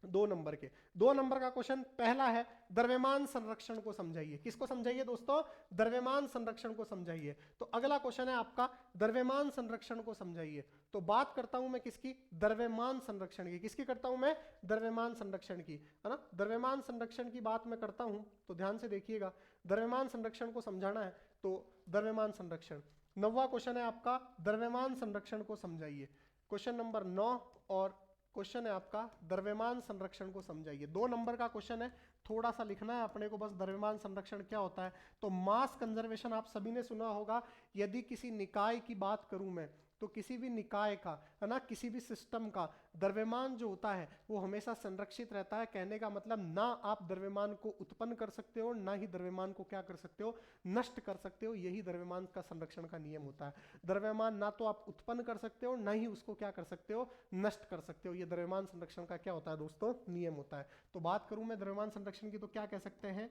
Speaker 1: 2 नंबर के। 2 नंबर का क्वेश्चन पहला है, द्रव्यमान संरक्षण को समझाइए। किसको समझाइए दोस्तों? द्रव्यमान संरक्षण को समझाइए। तो अगला क्वेश्चन है आपका, द्रव्यमान संरक्षण को समझाइए। तो बात करता हूं मैं किसकी? द्रव्यमान संरक्षण की। किसकी करता हूं मैं? द्रव्यमान संरक्षण की, है ना। द्रव्यमान संरक्षण की बात मैं करता हूं तो ध्यान से देखिएगा। द्रव्यमान संरक्षण को समझाना है तो द्रव्यमान संरक्षण। 9वां क्वेश्चन है आपका, द्रव्यमान संरक्षण को समझाइए। क्वेश्चन नंबर 9 और क्वेश्चन है आपका, द्रव्यमान संरक्षण को समझाइए। 2 नंबर का क्वेश्चन है, थोड़ा सा लिखना है अपने को बस। द्रव्यमान संरक्षण क्या होता है? तो मास कंजर्वेशन आप सभी ने सुना होगा। यदि किसी निकाय की बात करूं मैं, तो किसी भी निकाय का, है ना, किसी भी सिस्टम का द्रव्यमान जो होता है वो हमेशा संरक्षित रहता है। कहने का मतलब, ना आप द्रव्यमान को उत्पन्न कर सकते हो, ना ही द्रव्यमान को क्या कर सकते हो? नष्ट कर सकते हो। यही द्रव्यमान का संरक्षण का नियम होता है। द्रव्यमान ना तो आप उत्पन्न कर सकते हो, ना ही उसको क्या कर सकते हो? नष्ट कर सकते हो। ये द्रव्यमान संरक्षण का क्या होता है दोस्तों? नियम होता है। तो बात करूं मैं द्रव्यमान संरक्षण की, तो क्या कह सकते हैं?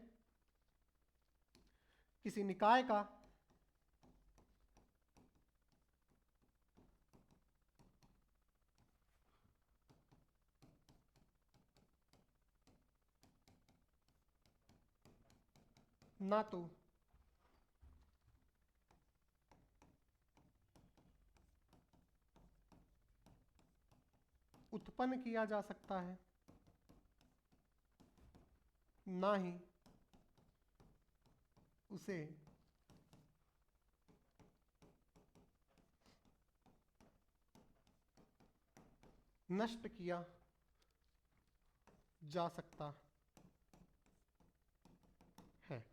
Speaker 1: किसी निकाय का ना तो उत्पन्न किया जा सकता है, ना ही उसे नष्ट किया जा सकता है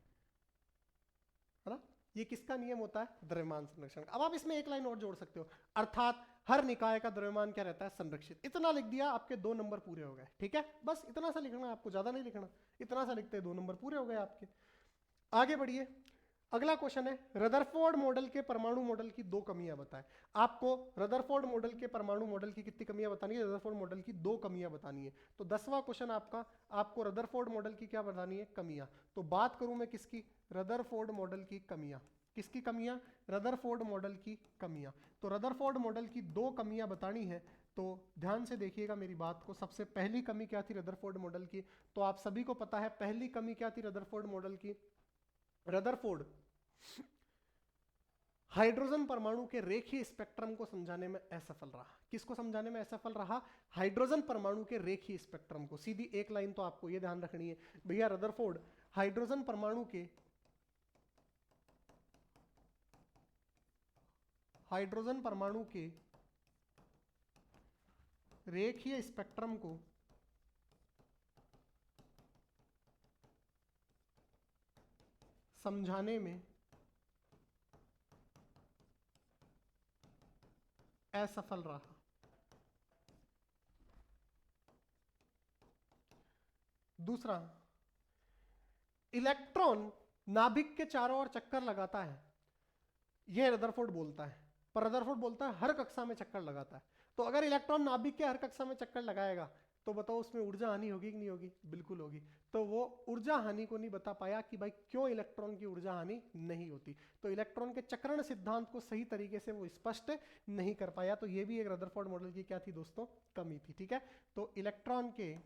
Speaker 1: ना। ये किसका नियम होता है? द्रव्यमान संरक्षण। अब आप इसमें एक लाइन और जोड़ सकते हो, अर्थात हर निकाय का द्रव्यमान क्या रहता है? संरक्षित। इतना लिख दिया, आपके 2 नंबर पूरे हो गए। ठीक है, बस इतना सा लिखना है आपको, ज्यादा नहीं लिखना। इतना सा लिखते 2 नंबर पूरे हो गए आपके। आगे बढ़िए, अगला क्वेश्चन है, रदरफोर्ड मॉडल के परमाणु मॉडल की 2 कमियां बताएं। आपको रदरफोर्ड मॉडल के परमाणु मॉडल की कितनी कमियां बतानी है? रदरफोर्ड मॉडल की 2 कमियां बतानी है। तो 10वां क्वेश्चन आपका, आपको रदरफोर्ड मॉडल की क्या बतानी है? कमियां। तो बात करूं मैं किसकी? रदरफोर्ड मॉडल की कमियां। किसकी कमियां? रदरफोर्ड मॉडल की कमियां। तो रदरफोर्ड मॉडल की 2 कमियां बतानी है, तो ध्यान से देखिएगा मेरी बात को। सबसे पहली कमी क्या थी रदरफोर्ड मॉडल की? तो आप सभी को पता है पहली कमी क्या थी रदरफोर्ड मॉडल की? रदरफोर्ड हाइड्रोजन परमाणु के रेखीय स्पेक्ट्रम को समझाने में असफल रहा। किसको समझाने में असफल रहा? हाइड्रोजन परमाणु के रेखीय स्पेक्ट्रम को। सीधी एक लाइन तो आपको ये ध्यान रखनी है भैया, रदरफोर्ड हाइड्रोजन परमाणु के रेखीय स्पेक्ट्रम को समझाने में असफल रहा। दूसरा, इलेक्ट्रॉन नाभिक के चारों ओर चक्कर लगाता है, यह रदरफोर्ड बोलता है। पर रदरफोर्ड बोलता है हर कक्षा में चक्कर लगाता है। तो अगर इलेक्ट्रॉन नाभिक के हर कक्षा में चक्कर लगाएगा, तो बताओ उसमें ऊर्जा हानि होगी कि नहीं होगी? बिल्कुल होगी। तो वो ऊर्जा हानि को नहीं बता पाया कि भाई क्यों इलेक्ट्रॉन की ऊर्जा हानि नहीं होती। तो इलेक्ट्रॉन के चक्रण सिद्धांत को सही तरीके से वो स्पष्ट नहीं कर पाया। तो ये भी एक रदरफोर्ड मॉडल की क्या थी दोस्तों? कमी थी। ठीक है, तो इलेक्ट्रॉन के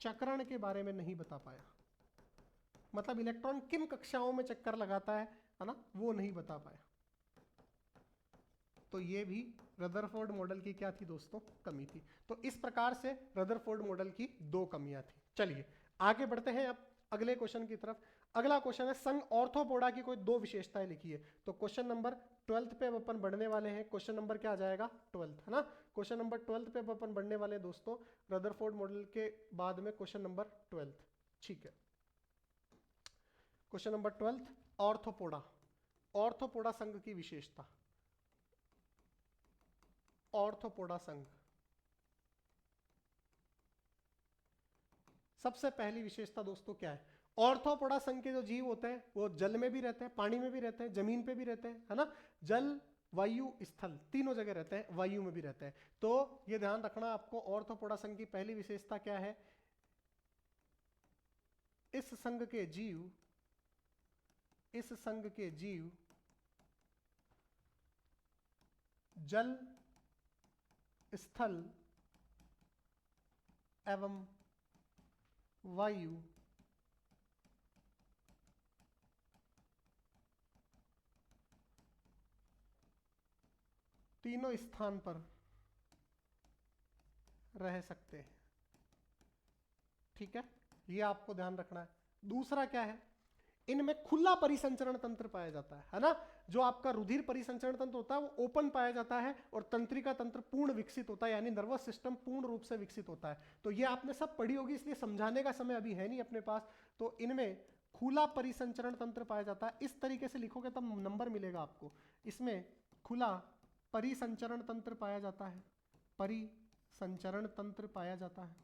Speaker 1: चक्रण के बारे में नहीं बता पाया। मतलब इलेक्ट्रॉन किन कक्षाओं में चक्कर लगाता है ना, वो नहीं बता पाया। तो ये भी रदरफोर्ड मॉडल की क्या थी दोस्तों, कमी थी। तो इस प्रकार से रदरफोर्ड मॉडल की दो कमियां थी। चलिए आगे बढ़ते हैं अब अगले क्वेश्चन की तरफ। अगला क्वेश्चन है संघ ऑर्थोपोडा की कोई दो विशेषताएं लिखिए। तो क्वेश्चन नंबर 12 पे अब अपन बढ़ने वाले हैं। क्वेश्चन नंबर क्या आ जाएगा, 12 है ना। क्वेश्चन नंबर 12 पे अब अपन बढ़ने वाले हैं दोस्तों, रदरफोर्ड मॉडल के बाद में क्वेश्चन नंबर 12। ठीक है, क्वेश्चन नंबर 12, ऑर्थोपोडा। ऑर्थोपोडा संघ की विशेषता, ऑर्थोपोडा संघ। सबसे पहली विशेषता दोस्तों क्या है, ऑर्थोपोडा संघ के जो जीव होते हैं वो जल में भी रहते हैं, पानी में भी रहते हैं, जमीन पे भी रहते हैं, है ना। जल वायु स्थल तीनों जगह रहते हैं, वायु में भी रहते हैं। तो ये ध्यान रखना आपको, ऑर्थोपोडा संघ की पहली विशेषता क्या है, इस संघ के जीव, इस संघ के जीव जल, स्थल एवं वायु तीनों स्थान पर रह सकते हैं। ठीक है, ये आपको ध्यान रखना है। दूसरा क्या है, इनमें खुला परिसंचरण तंत्र पाया जाता है ना। जो आपका रुधिर परिसंचरण तंत्र होता है वो ओपन पाया जाता है, और तंत्रिका तंत्र पूर्ण विकसित होता है, यानी नर्वस सिस्टम पूर्ण रूप से विकसित होता है। तो ये आपने सब पढ़ी होगी, इसलिए समझाने का समय अभी है नहीं अपने पास। तो इनमें खुला परिसंचरण तंत्र पाया जाता है। इस तरीके से लिखोगे तब नंबर मिलेगा आपको। इसमें खुला परिसंचरण तंत्र पाया जाता है, परिसंचरण तंत्र पाया जाता है,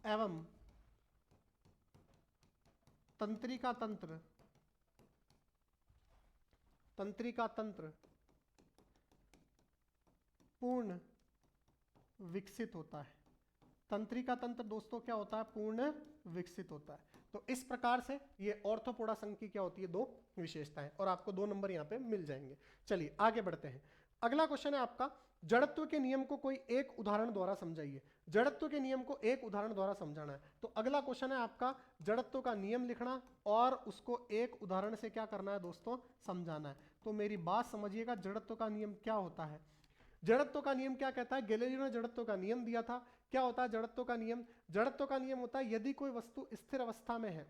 Speaker 1: एवं तंत्रिका तंत्र, तंत्रिका तंत्र पूर्ण विकसित होता है। तंत्रिका तंत्र दोस्तों क्या होता है, पूर्ण विकसित होता है। तो इस प्रकार से ये ऑर्थोपोडा संघ की क्या होती है, दो विशेषताएं, और आपको 2 नंबर यहाँ पे मिल जाएंगे। चलिए आगे बढ़ते हैं। अगला क्वेश्चन है आपका, जड़त्व के नियम को कोई एक उदाहरण द्वारा समझाइए। जड़त्व के नियम को एक उदाहरण द्वारा समझाना है। तो अगला क्वेश्चन है आपका, जड़त्व का नियम लिखना और उसको एक उदाहरण से क्या करना है दोस्तों, समझाना है। तो मेरी बात समझिएगा, जड़त्व का नियम क्या होता है। जड़त्व का नियम क्या कहता है, गैलीलियो ने जड़त्व का नियम दिया था। क्या होता है जड़त्व का नियम, जड़त्व का नियम होता है यदि कोई वस्तु स्थिर अवस्था में है,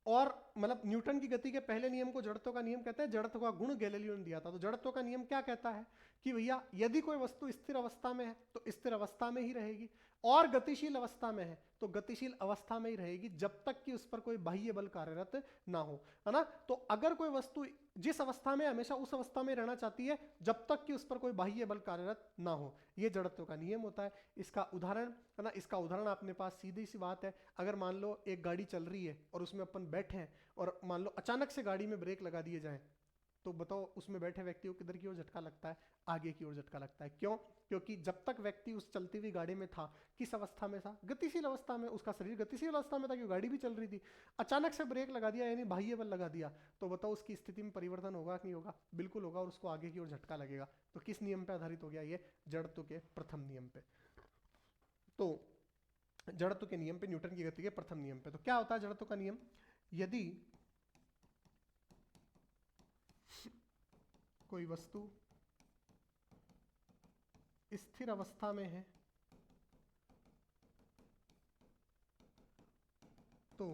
Speaker 1: और मतलब न्यूटन की गति के पहले नियम को जड़त्व का नियम कहते हैं, जड़त्व का गुण गैलीलियो ने दिया था। तो जड़त्व का नियम क्या कहता है कि भैया यदि कोई वस्तु स्थिर अवस्था में है तो स्थिर अवस्था में ही रहेगी, और गतिशील अवस्था में है तो गतिशील अवस्था में ही रहेगी, जब तक कि उस पर कोई बाह्य बल कार्यरत ना हो, है ना। तो अगर कोई वस्तु जिस अवस्था में हमेशा उस अवस्था में रहना चाहती है जब तक कि उस पर कोई बाह्य बल कार्यरत ना हो, ये जड़त्व का नियम होता है। इसका उदाहरण है ना, इसका उदाहरण अपने पास सीधी सी बात है, अगर मान लो एक गाड़ी चल रही है और उसमें अपन बैठे हैं, और मान लो अचानक से गाड़ी में ब्रेक लगा दिए जाए, तो बताओ उसमें बैठे व्यक्ति को किधर की ओर झटका लगता है, आगे की ओर झटका लगता है। क्यों, क्योंकि जब तक व्यक्ति उस चलती हुई गाड़ी में था, किस अवस्था में था, गतिशील अवस्था में, उसका शरीर गतिशील अवस्था में था क्योंकि गाड़ी भी चल रही थी। अचानक से ब्रेक लगा दिया यानी बाह्य बल लगा दिया, तो बताओ उसकी स्थिति में परिवर्तन होगा कि नहीं होगा, बिल्कुल होगा, और उसको आगे की ओर झटका लगेगा। तो किस नियम पर आधारित हो गया ये, जड़त्व के प्रथम नियम पे। तो जड़त्व के नियम पे, न्यूटन की गति के प्रथम नियम पे। तो क्या होता है जड़त्व का नियम, यदि कोई वस्तु स्थिर अवस्था में है तो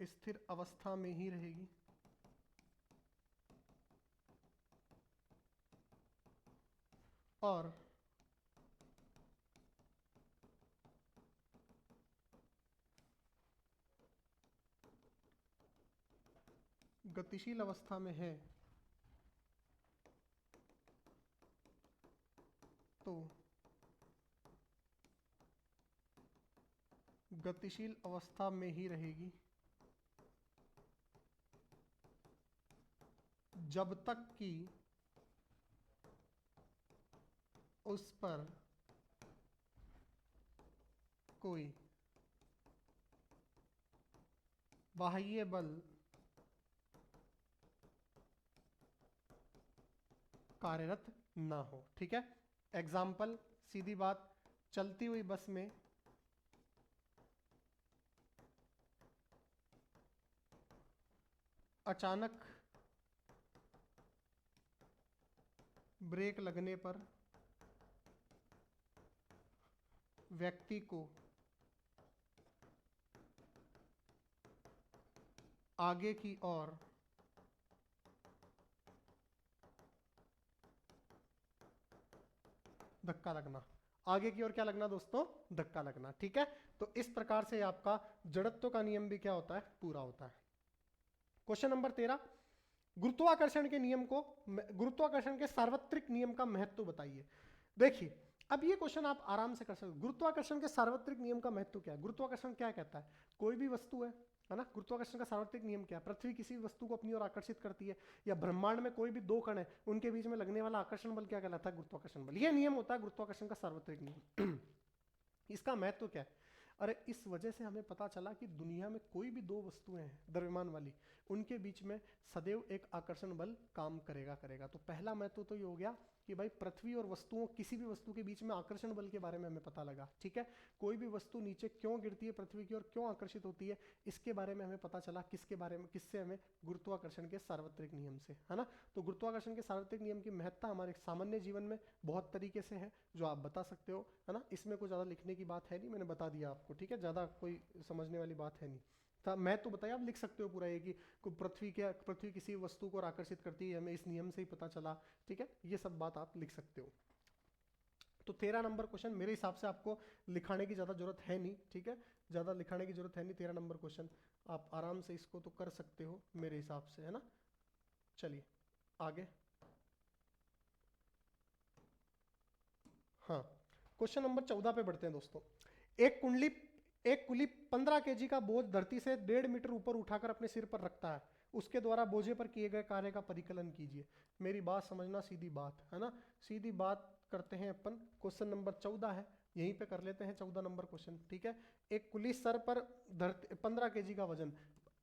Speaker 1: स्थिर अवस्था में ही रहेगी, और गतिशील अवस्था में है तो गतिशील अवस्था में ही रहेगी जब तक कि उस पर कोई बाह्य बल कार्यरत ना हो। ठीक है, एग्जाम्पल, सीधी बात, चलती हुई बस में अचानक ब्रेक लगने पर व्यक्ति को आगे की ओर धक्का लगना। आगे की ओर क्या लगना दोस्तों? धक्का लगना। ठीक है, तो इस प्रकार से आपका जड़त्व का नियम भी क्या होता है? पूरा होता है। क्वेश्चन नंबर 13, गुरुत्वाकर्षण के नियम को, गुरुत्वाकर्षण के सार्वत्रिक नियम का महत्व बताइए। देखिए, अब ये क्वेश्चन आप आराम से कर सकते हो। गुरुत्वाकर्षण के सार्वत्रिक नियम का महत्व क्या है? गुरुत्वाकर्षण क्या कहता है? कोई भी वस्तु है ना, गुरुत्वाकर्षण का सार्वत्रिक नियम क्या है? पृथ्वी किसी भी वस्तु को अपनी ओर आकर्षित करती है, या ब्रह्मांड में कोई भी दो कण है उनके बीच में लगने वाला आकर्षण बल क्या कहलाता है? गुरुत्वाकर्षण बल। ये नियम होता है गुरुत्वाकर्षण का सार्वत्रिक नियम। इसका महत्व क्या है? अरे इस वजह से हमें पता चला कि दुनिया में कोई भी दो वस्तुएं हैं द्रव्यमान वाली, उनके बीच में सदैव एक आकर्षण बल काम करेगा। तो पहला महत्व तो ये हो गया कि भाई पृथ्वी और वस्तुओं, किसी भी वस्तु के बीच में आकर्षण बल के बारे में हमें पता लगा। ठीक है, कोई भी वस्तु नीचे क्यों गिरती है पृथ्वी की ओर, क्यों आकर्षित होती है, इसके बारे में हमें पता चला। किसके बारे में? किससे? हमें गुरुत्वाकर्षण के सार्वत्रिक नियम से, है ना। तो गुरुत्वाकर्षण के सार्वत्रिक नियम की महत्ता हमारे सामान्य जीवन में बहुत तरीके से है, जो आप बता सकते हो, है ना। इसमें कोई ज़्यादा लिखने की बात है नहीं, मैंने बता दिया आपको। ठीक है, ज़्यादा कोई समझने वाली बात है नहीं। मैं तो बताया, आप लिख सकते हो पूरा ये कि पृथ्वी किसी वस्तु को आकर्षित करती है, हमें इस नियम से ही पता चला। ठीक है, ये सब बात आप लिख सकते हो। तो 13 नंबर क्वेश्चन मेरे हिसाब से आपको लिखाने की ज़्यादा जरूरत है नहीं। ठीक है, ज़्यादा लिखाने की जरूरत है नहीं। 13 नंबर क्वेश्चन आप आराम से इसको तो कर सकते हो मेरे हिसाब से, है ना। चलिए आगे। हाँ, क्वेश्चन नंबर 14 पे बढ़ते हैं दोस्तों। एक कुली 15 केजी का बोझ धरती से 1.5 मीटर ऊपर उठाकर अपने सिर पर रखता है। उसके द्वारा बोझे पर किए गए कार्य का परिकलन कीजिए। मेरी बात समझना, सीधी बात, है ना। सीधी बात करते हैं अपन। क्वेश्चन नंबर 14 है, यहीं पे कर लेते हैं 14 नंबर क्वेश्चन। ठीक है, एक कुली सर पर धरती 15 केजी का वजन,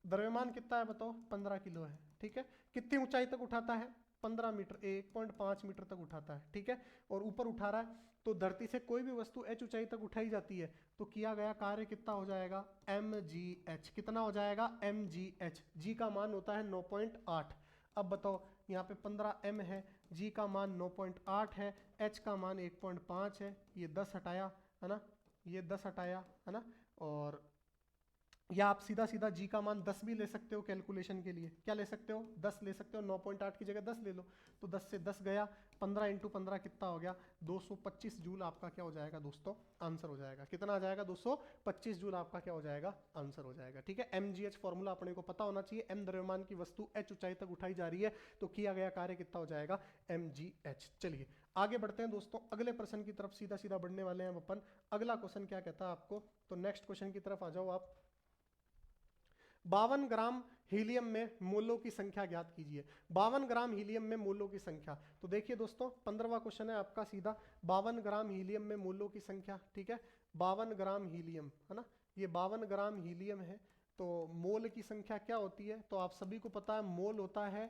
Speaker 1: द्रव्यमान कितना है बताओ? 15 किलो है। ठीक है, कितनी ऊंचाई तक उठाता है? 15 मीटर, 1.5 मीटर तक उठाता है। ठीक है, और ऊपर उठा रहा है। तो धरती से कोई भी वस्तु h ऊंचाई तक उठाई जाती है तो किया गया कार्य कितना हो जाएगा? mgh। कितना हो जाएगा? mgh। g का मान होता है 9.8। अब बताओ, यहाँ पे 15 m है, g का मान 9.8 है, h का मान 1.5 है, ये 10 हटाया, है ना, ये 10 हटाया, है ना। और या आप सीधा सीधा g का मान 10 भी ले सकते हो कैलकुलेशन के लिए। क्या ले सकते हो? 10 ले सकते हो। 9.8 की जगह 10 ले लो, तो 10 से 10 गया, 15 इंटू 15 कितना हो गया? 225 जूल आपका क्या हो जाएगा दोस्तों? आंसर हो जाएगा। कितना आ जाएगा? 225 जूल आपका क्या हो जाएगा? आंसर हो जाएगा। ठीक है, mgh फॉर्मूला अपने को पता होना चाहिए। m द्रव्यमान की वस्तु h ऊंचाई तक उठाई जा रही है तो किया गया कार्य कितना हो जाएगा? mgh। चलिए आगे बढ़ते हैं दोस्तों, अगले प्रश्न की तरफ सीधा सीधा बढ़ने वाले हैं अपन। अगला क्वेश्चन क्या कहता है आपको? तो नेक्स्ट क्वेश्चन की तरफ आ जाओ आप। 52 ग्राम हीलियम में मोलों की संख्या ज्ञात कीजिए। 52 ग्राम हीलियम में मोलों की संख्या। तो देखिए दोस्तों, 15वां क्वेश्चन है आपका सीधा। 52 ग्राम हीलियम में मोलों की संख्या। ठीक है, 52 ग्राम हीलियम, है ना, ये 52 ग्राम हीलियम है। तो मोल की संख्या क्या होती है? तो आप सभी को पता है, मोल होता है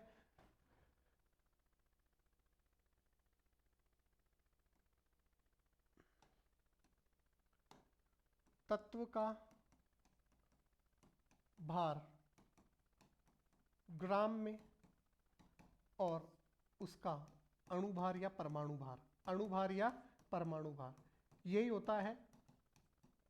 Speaker 1: तत्व का भार ग्राम में और उसका अणुभार या परमाणु भार, अणुभार या परमाणु भार, यही होता है।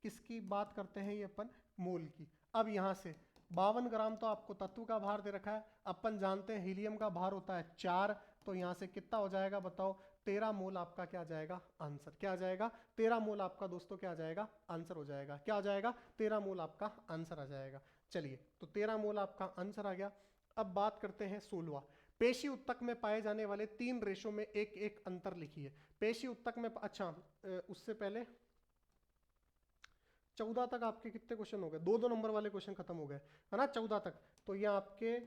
Speaker 1: किसकी बात करते हैं ये अपन? मोल की। अब यहां से 52 ग्राम तो आपको तत्व का भार दे रखा है। अपन जानते हैं हीलियम का भार होता है 4, तो यहां से कितना हो जाएगा बताओ? 13 मोल आपका क्या आ जाएगा? आंसर। क्या आ जाएगा? 13 मोल आपका दोस्तों क्या आ जाएगा? आंसर हो जाएगा। क्या आ जाएगा? 13 मोल आपका आंसर आ जाएगा। चलिए, तो 13 मोल आपका आंसर आ गया। अब बात करते हैं 16वां। पेशी उत्तक में पाए जाने वाले 3 रेशों में एक एक अंतर लिखिए। पेशी उत्तक में, अच्छा उससे पहले 14 तक आपके कितने क्वेश्चन हो गए? 2-2 नंबर वाले क्वेश्चन खत्म हो गए, है ना, 14 तक। तो ये आपके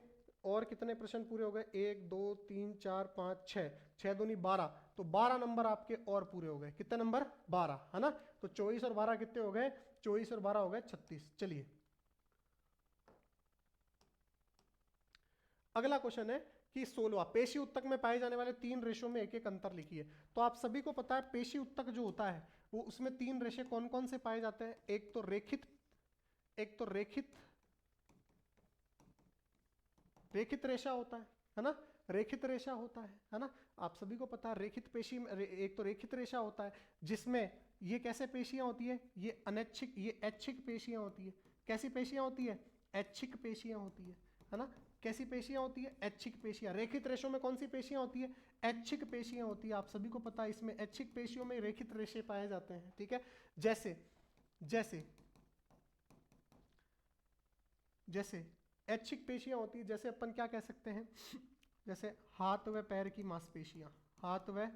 Speaker 1: और कितने प्रश्न पूरे हो गए? 1 2 3 4 5 6, 6 दूनी 12, तो 12 नंबर आपके और पूरे हो गए। कितने नंबर? 12, है ना। तो 24 और 12 कितने हो गए? 24 और 12 हो गए 36। चलिए अगला क्वेश्चन है कि 16। पेशी उत्तक में पाए जाने वाले 3 रेशों में एक एक अंतर लिखिए। तो आप सभी को पता है पेशी उत्तक जो होता है वो उसमें 3 रेशे कौन कौन से पाए जाते हैं? एक तो रेखित रेशा होता है ना, रेखित रेशा होता है ना। आप सभी को पता है रेखित पेशी एक तो रेखित रेशा होता है जिसमें ये कैसे पेशियां होती है, ये अनैच्छिक, ये ऐच्छिक पेशियां होती है। कैसी पेशियां होती है? ऐच्छिक पेशियां होती है ना। कैसी पेशियां होती है? ऐच्छिक पेशियां। रेखित रेशों में कौन सी पेशियां होती है? ऐच्छिक पेशियां होती है। आप सभी को पता है इसमें ऐच्छिक पेशियों में रेखित रेशे पाए जाते हैं, ठीक है। जैसे जैसे जैसे ऐच्छिक पेशियां होती है, जैसे अपन क्या कह सकते हैं, जैसे हाथ व पैर की मांसपेशियां, हाथ व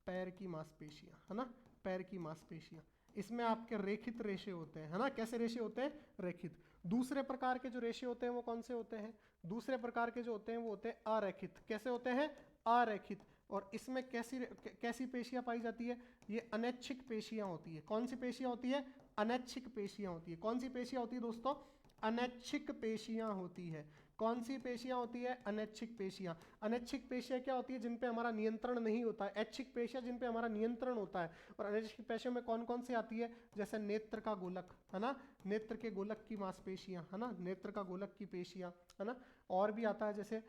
Speaker 1: पैर की मांसपेशियां, है ना, पैर की मांसपेशियां, इसमें आपके रेखित रेशे होते हैं, है ना। कैसे रेशे होते हैं? रेखित। दूसरे प्रकार के जो रेशे होते हैं वो कौन से होते हैं? दूसरे प्रकार के जो होते हैं वो होते हैं अरेखित। कैसे होते हैं? अरेखित। और इसमें कैसी पेशियां पाई जाती है? ये अनैच्छिक पेशियां होती है। कौन सी पेशियां होती है? अनैच्छिक पेशियां होती है। कौन सी पेशियां होती है दोस्तों? अनैच्छिक पेशियां होती है। कौन सी पेशियां होती है? अनैच्छिक पेशियां। अनैच्छिक पेशियां क्या होती है? जिन पे हमारा नियंत्रण नहीं होता है। ऐच्छिक पेशियां जिन पे हमारा नियंत्रण होता है। और अनैच्छिक पेशियों में कौन कौन सी आती है? जैसे नेत्र का गोलक, है ना, नेत्र के गोलक की मांसपेशियां, है ना, नेत्र का गोलक की पेशियां, है ना। और भी आता है जैसे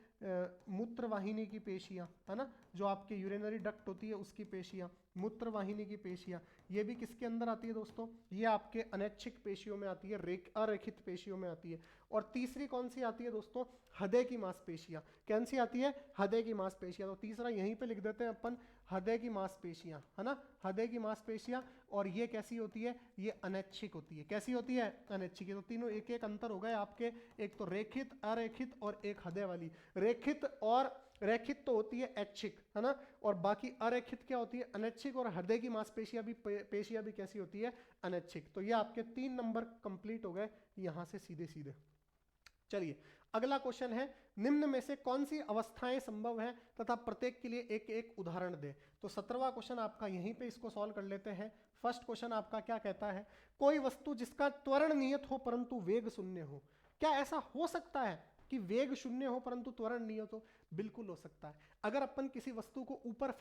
Speaker 1: मूत्रवाहिनी की पेशियां, है ना, जो आपके यूरिनरी डक्ट होती है उसकी पेशियां, मूत्रवाहिनी की पेशियां, ये भी किसके अंदर आती है दोस्तों? ये आपके अनैच्छिक पेशियों में आती है, अरेखित पेशियों में आती है। और तीसरी कौन सी आती है दोस्तों? हृदय की मांसपेशियां। कौन सी आती है? हृदय की मांसपेशियां। तो तीसरा यहीं पे लिख देते हैं अपन, हृदय की मांसपेशियां, है ना, हृदय की मांसपेशियां। और ये कैसी होती है? ये अनैच्छिक होती है। कैसी होती है? अनैच्छिक। तो तीनों एक एक अंतर हो गए आपके, एक तो रेखित, अरेखित और एक हृदय वाली। रेखित तो होती है ऐच्छिक, है ना, और बाकी अरेखित क्या होती है? अनैच्छिक। और हृदय की मांसपेशियां भी पेशियां भी कैसी होती है? अनैच्छिक। तो ये आपके 3 नंबर कंप्लीट हो गए यहां से सीधे सीधे। चलिए अगला क्वेश्चन है, निम्न में से कौन सी अवस्थाएं संभव हैं तथा प्रत्येक के लिए एक एक उदाहरण दे। तो 17वां क्वेश्चन आपका यहीं पे, इसको सॉल्व कर लेते हैं। फर्स्ट क्वेश्चन आपका क्या कहता है? कोई वस्तु जिसका त्वरण नियत हो परंतु वेग शून्य हो। क्या ऐसा हो सकता है कि वेग शून्य हो परंतु त्वरण नियत हो? बिल्कुल हो सकता है। अगर अपन किसी वस्तु को ऊपर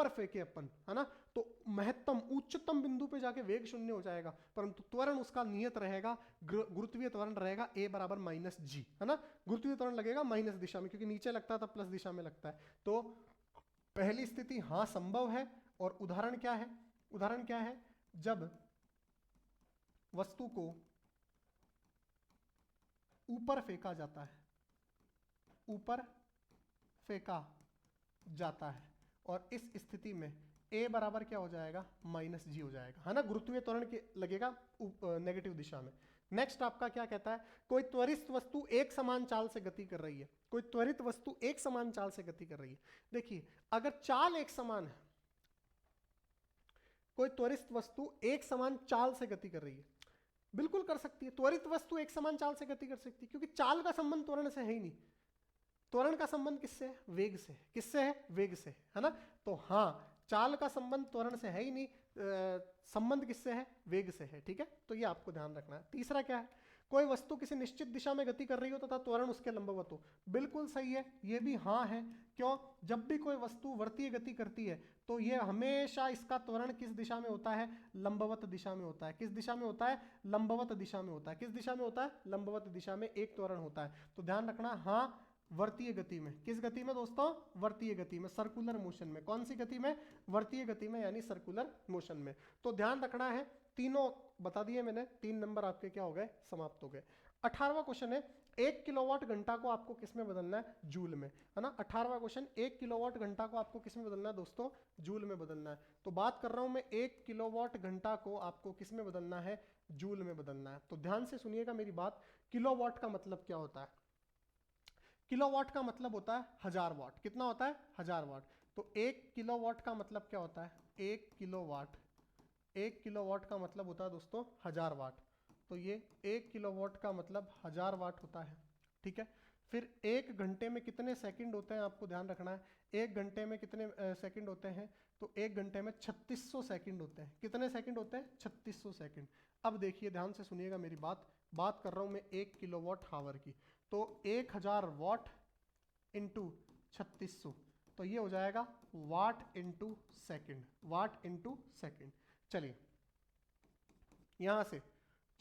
Speaker 1: फेंके अपन, है ना, तो महत्तम उच्चतम बिंदु पे जाके वेग शून्य हो जाएगा, परंतु त्वरण उसका नियत रहेगा, गुरुत्वीय त्वरण रहेगा a बराबर -g, है ना। गुरुत्वीय त्वरण लगेगा माइनस दिशा में, क्योंकि नीचे लगता है तब प्लस दिशा में लगता है। तो पहली स्थिति हाँ संभव है। और उदाहरण क्या है? उदाहरण क्या है? जब वस्तु को ऊपर फेंका जाता है, ऊपर फेंका जाता है, और इस स्थिति में a बराबर क्या हो जाएगा? -g हो जाएगा, है ना। गुरुत्वीय त्वरण के लगेगा नेगेटिव दिशा में। नेक्स्ट आपका क्या कहता है? कोई त्वरित वस्तु एक समान चाल से गति कर रही है। कोई त्वरित वस्तु एक समान चाल से गति कर रही है। देखिए अगर चाल एक समान है, कोई त्वरित वस्तु एक समान चाल से गति कर रही है, बिल्कुल कर सकती है। त्वरित वस्तु एक समान चाल से गति कर सकती है, क्योंकि चाल का संबंध त्वरण से है ही नहीं। त्वरण का संबंध किससे है? वेग से। किससे है? वेग से, है ना। तो हाँ, चाल का संबंध त्वरण से है ही नहीं, संबंध किससे है? वेग से है, ठीक है। तो ये आपको ध्यान रखना है। तीसरा क्या है? कोई वस्तु किसी निश्चित दिशा में गति कर रही हो तथा त्वरण उसके लंबवत हो। बिल्कुल सही है, ये भी हाँ है। क्यों? जब भी कोई वस्तु वर्तीय गति करती है तो ये हमेशा इसका त्वरण किस दिशा में होता है? लंबवत दिशा में होता है। किस दिशा में होता है? लंबवत दिशा में होता है। किस दिशा में होता है? लंबवत दिशा में एक त्वरण होता है। तो ध्यान रखना, हाँ वर्तीय गति में। किस गति में दोस्तों? वर्तीय गति में, सर्कुलर मोशन में। कौन सी गति में? वर्तीय गति में, यानी सर्कुलर मोशन में। तो ध्यान रखना है, तीनों बता दिए मैंने। 3 नंबर आपके क्या हो गए? समाप्त हो गए। 18वां क्वेश्चन है, 1 किलोवाट घंटा को आपको किस में बदलना है? जूल में, है ना। 18वां क्वेश्चन, 1 किलोवाट घंटा को आपको किस में बदलना है दोस्तों? जूल में बदलना है। तो बात कर रहा हूं मैं 1 किलोवाट घंटा को आपको किस में बदलना है? जूल में बदलना है। तो ध्यान से सुनिएगा मेरी बात। किलोवाट का मतलब क्या होता है? किलोवाट का मतलब होता है 1000 वाट। कितना होता है? 1000 वाट। तो 1 किलोवाट का मतलब क्या होता है? 1 किलोवाट का मतलब होता है दोस्तों 1000 वाट। तो ये 1 किलोवाट का मतलब 1000 वाट होता है, ठीक है। फिर 1 घंटे में कितने सेकंड होते हैं आपको ध्यान रखना है। 1 घंटे में कितने सेकंड होते हैं? तो 1 घंटे में 3600 सेकंड होते हैं। कितने सेकंड होते हैं? 3600 सेकंड। अब देखिए ध्यान से सुनिएगा मेरी बात कर रहा हूं मैं 1 किलोवाट हावर की। तो 1000 वाट इंटू 3600, तो ये हो जाएगा वाट इंटू सेकेंड, वाट इंटू सेकेंड। चलिए यहां से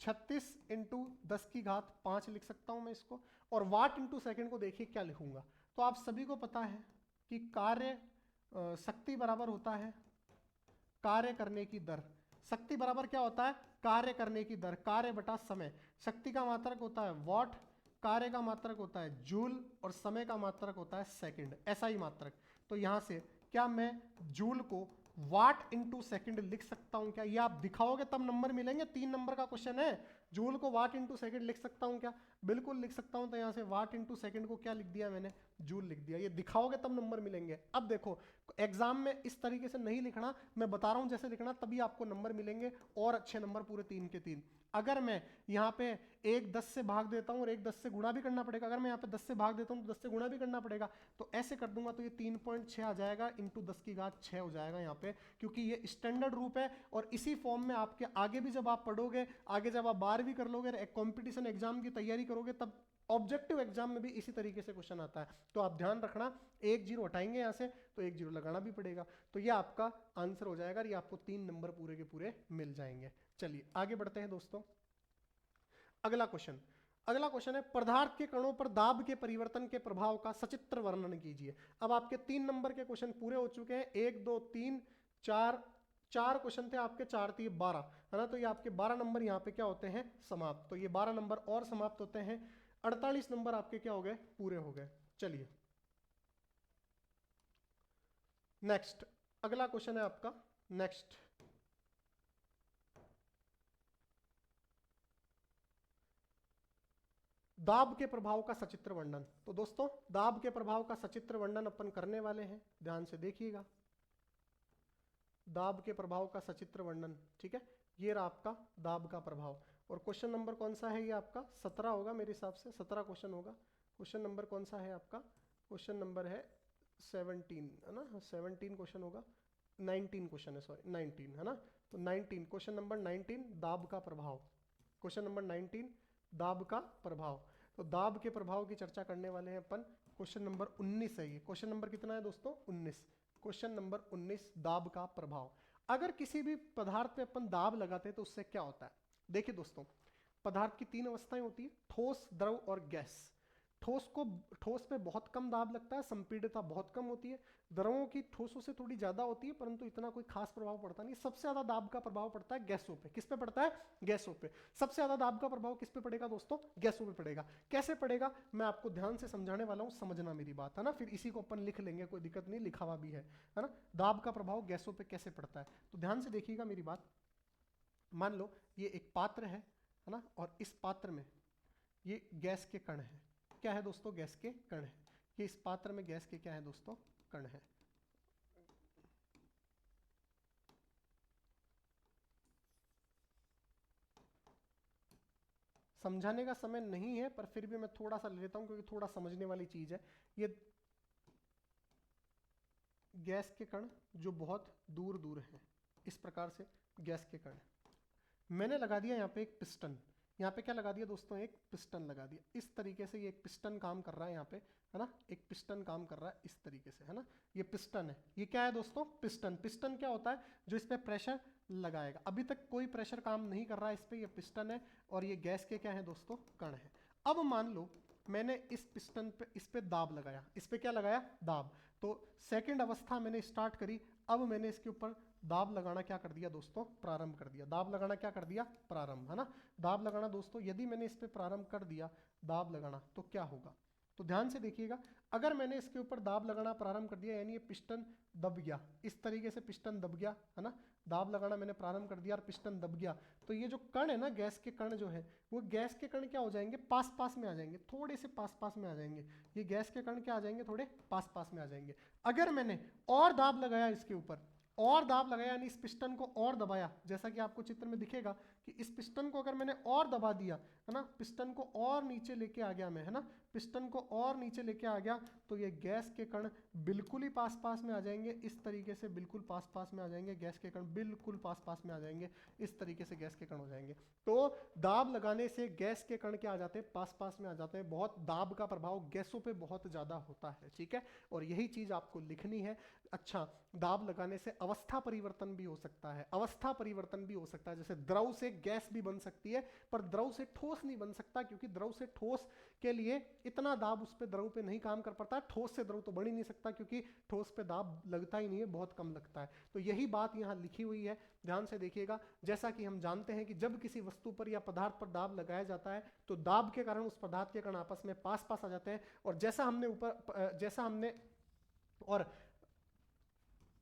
Speaker 1: 36 इंटू 10 की घात 5 लिख सकता हूं मैं इसको, और वाट इंटू सेकेंड को देखिए क्या लिखूंगा। तो आप सभी को पता है कि कार्य शक्ति बराबर होता है कार्य करने की दर। शक्ति बराबर क्या होता है? कार्य करने की दर, कार्य बटा समय। शक्ति का मात्रक होता है वॉट, कार्य का मात्रक होता है जूल, और समय का मात्रक होता है सेकंड, ऐसा ही मात्रक। तो यहां से क्या मैं जूल को वाट इंटू सेकेंड लिख सकता हूं क्या? ये आप दिखाओगे तब नंबर मिलेंगे, 3 नंबर का क्वेश्चन है। जूल को वाट इंटू सेकेंड लिख सकता हूं क्या? बिल्कुल लिख सकता हूं। तो यहां से वाट इंटू सेकेंड को क्या लिख दिया मैंने? जूल लिख दिया। ये दिखाओगे तब नंबर मिलेंगे। अब देखो एग्जाम में इस तरीके से नहीं लिखना, मैं बता रहा हूं जैसे लिखना, तभी आपको नंबर मिलेंगे और अच्छे नंबर पूरे 3 के 3। अगर मैं यहाँ पे 1 10 से भाग देता हूँ और 1 10 से गुणा भी करना पड़ेगा, अगर मैं यहाँ पे 10 से भाग देता हूँ तो 10 से गुणा भी करना पड़ेगा, तो ऐसे कर दूंगा तो ये 3.6 आ जाएगा इंटू 10 की घात 6 हो जाएगा यहाँ पे, क्योंकि ये स्टैंडर्ड रूप है। और इसी फॉर्म में आपके आगे भी जब आप पढ़ोगे, आगे जब आप 12वीं कर लोगे, कॉम्पिटिशन एग्जाम की तैयारी करोगे, तब ऑब्जेक्टिव एग्जाम में भी इसी तरीके से क्वेश्चन आता है। तो आप ध्यान रखना, 1 0 हटाएंगे यहाँ से तो 1 0 लगाना भी पड़ेगा। तो ये आपका आंसर हो जाएगा, ये आपको 3 नंबर पूरे के पूरे मिल जाएंगे। चलिए आगे बढ़ते हैं दोस्तों। अगला क्वेश्चन है पदार्थ के कणों पर दाब के परिवर्तन के प्रभाव का सचित्र वर्णन कीजिए। अब आपके 3 नंबर के क्वेश्चन पूरे हो चुके हैं। 1 2 3 4 क्वेश्चन थे आपके, 4 3 12 है ना। तो ये आपके 12 नंबर यहाँ पे क्या होते हैं? समाप्त। तो ये 12 नंबर और समाप्त होते हैं, 48 नंबर आपके क्या हो गए? पूरे हो गए। चलिए नेक्स्ट, अगला क्वेश्चन है आपका नेक्स्ट। दाब के प्रभाव का सचित्र वर्णन। तो दोस्तों दाब के प्रभाव का सचित्र वर्णन अपन करने वाले हैं, ध्यान से देखिएगा। दाब के प्रभाव का सचित्र वर्णन, ठीक है। ये रहा आपका दाब का प्रभाव। और क्वेश्चन नंबर कौन सा है? ये आपका 17 होगा मेरे हिसाब से, 17 क्वेश्चन होगा। क्वेश्चन नंबर कौन सा है आपका? क्वेश्चन नंबर है 17 है ना, 17 क्वेश्चन होगा। 19 क्वेश्चन है, सॉरी 19 है ना। तो 19 क्वेश्चन नंबर 19 दाब का प्रभाव। क्वेश्चन नंबर 19 दाब का प्रभाव। तो दाब के प्रभाव की चर्चा करने वाले हैं अपन। क्वेश्चन नंबर 19 है ये। क्वेश्चन नंबर कितना है दोस्तों? 19। क्वेश्चन नंबर 19 दाब का प्रभाव। अगर किसी भी पदार्थ पे अपन दाब लगाते हैं तो उससे क्या होता है? देखिए दोस्तों, पदार्थ की 3 अवस्थाएं होती है, ठोस, द्रव और गैस। ठोस पे बहुत कम दाब लगता है, संपीड़ितता बहुत कम होती है। द्रवों की ठोसों से थोड़ी ज्यादा होती है, परंतु इतना कोई खास प्रभाव पड़ता नहीं। सबसे ज्यादा दाब का प्रभाव पड़ता है गैसों पे। किस पे पड़ता है? गैसों पे। सबसे ज्यादा दाब का प्रभाव किस पे पड़ेगा दोस्तों? गैसों पे पड़ेगा। कैसे पड़ेगा मैं आपको ध्यान से समझाने वाला हूं, समझना मेरी बात है ना। फिर इसी को अपन लिख लेंगे, कोई दिक्कत नहीं, लिखा हुआ भी है ना। दाब का प्रभाव गैसों पे कैसे पड़ता है, तो ध्यान से देखिएगा मेरी बात। मान लो ये एक पात्र है ना, और इस पात्र में ये गैस के कण है। क्या है दोस्तों? गैस के कण है। ये इस पात्र में गैस के क्या है दोस्तों? कण है। समझाने का समय नहीं है, पर फिर भी मैं थोड़ा सा ले लेता हूं क्योंकि थोड़ा समझने वाली चीज है। ये गैस के कण जो बहुत दूर दूर हैं, इस प्रकार से गैस के कण। मैंने लगा दिया यहाँ पे एक पिस्टन। यहाँ पे क्या लगा दिया दोस्तों? एक पिस्टन लगा दिया। इस तरीके से ये एक पिस्टन काम कर रहा है यहाँ पे, है ना। एक पिस्टन काम कर रहा है इस तरीके से, है ना। ये पिस्टन है। ये क्या है दोस्तों? पिस्टन। पिस्टन क्या होता है? जो इस पे प्रेशर लगाएगा। अभी तक कोई प्रेशर काम नहीं कर रहा है इस पे, ये पिस्टन है और ये गैस के क्या है दोस्तों? कण है। अब मान लो मैंने इस पिस्टन पे, इस पे दाब लगाया। इस पे क्या लगाया? दाब। तो सेकंड अवस्था मैंने स्टार्ट करी। अब मैंने इसके ऊपर दाब लगाना क्या कर दिया दोस्तों? प्रारंभ कर दिया। दाब लगाना क्या कर दिया? प्रारंभ, है ना। दाब लगाना दोस्तों, यदि मैंने इस पे प्रारंभ कर दिया दाब लगाना, तो क्या होगा? तो ध्यान से देखिएगा। अगर मैंने इसके ऊपर दाब लगाना प्रारंभ कर दिया, यानी ये पिस्टन दब गया, इस तरीके से पिस्टन दब गया, है ना। दाब लगाना मैंने प्रारंभ कर दिया और पिस्टन दब गया, तो ये जो कण है ना, गैस के कण जो है, वो गैस के कण क्या हो जाएंगे? पास पास में आ जाएंगे, थोड़े से पास पास में आ जाएंगे। ये गैस के कण क्या आ जाएंगे? थोड़े पास पास में आ जाएंगे। अगर मैंने और दाब लगाया इसके ऊपर, और दाब लगाया यानी इस पिस्टन को और दबाया, जैसा कि आपको चित्र में दिखेगा कि इस पिस्टन को अगर मैंने और दबा दिया है ना, पिस्टन को और नीचे लेके आ गया मैं, है ना, पिस्टन को और नीचे लेके आ गया, तो ये गैस के कण बिल्कुल ही पास पास में आ जाएंगे, इस तरीके से बिल्कुल पास पास में आ जाएंगे, गैस के कण बिल्कुल पास पास में आ जाएंगे, इस तरीके से गैस के कण हो जाएंगे। तो दाब लगाने से गैस के कण क्या आ जाते हैं, पास पास में आ जाते हैं। बहुत दाब का प्रभाव गैसों पे बहुत ज़्यादा होता है, ठीक है, और यही चीज़ आपको लिखनी है। अच्छा, दाब लगाने से अवस्था परिवर्तन भी हो सकता है, अवस्था परिवर्तन भी हो सकता है, जैसे द्रव से गैस भी बन सकती है, पर द्रव से ठोस नहीं बन सकता, क्योंकि द्रव से ठोस के लिए इतना दाब उस पे द्रव पे नहीं काम कर पाता। ठोस से द्रव तो बन ही नहीं सकता, क्योंकि ठोस पे दाब लगता ही नहीं है, बहुत कम लगता है। तो यही बात यहाँ लिखी हुई है, ध्यान से देखिएगा। जैसा कि हम जानते हैं कि जब किसी वस्तु पर या पदार्थ पर दाब लगाया जाता है तो दाब के कारण उस पदार्थ के कण आपस में पास पास आ जाते हैं, और जैसा हमने और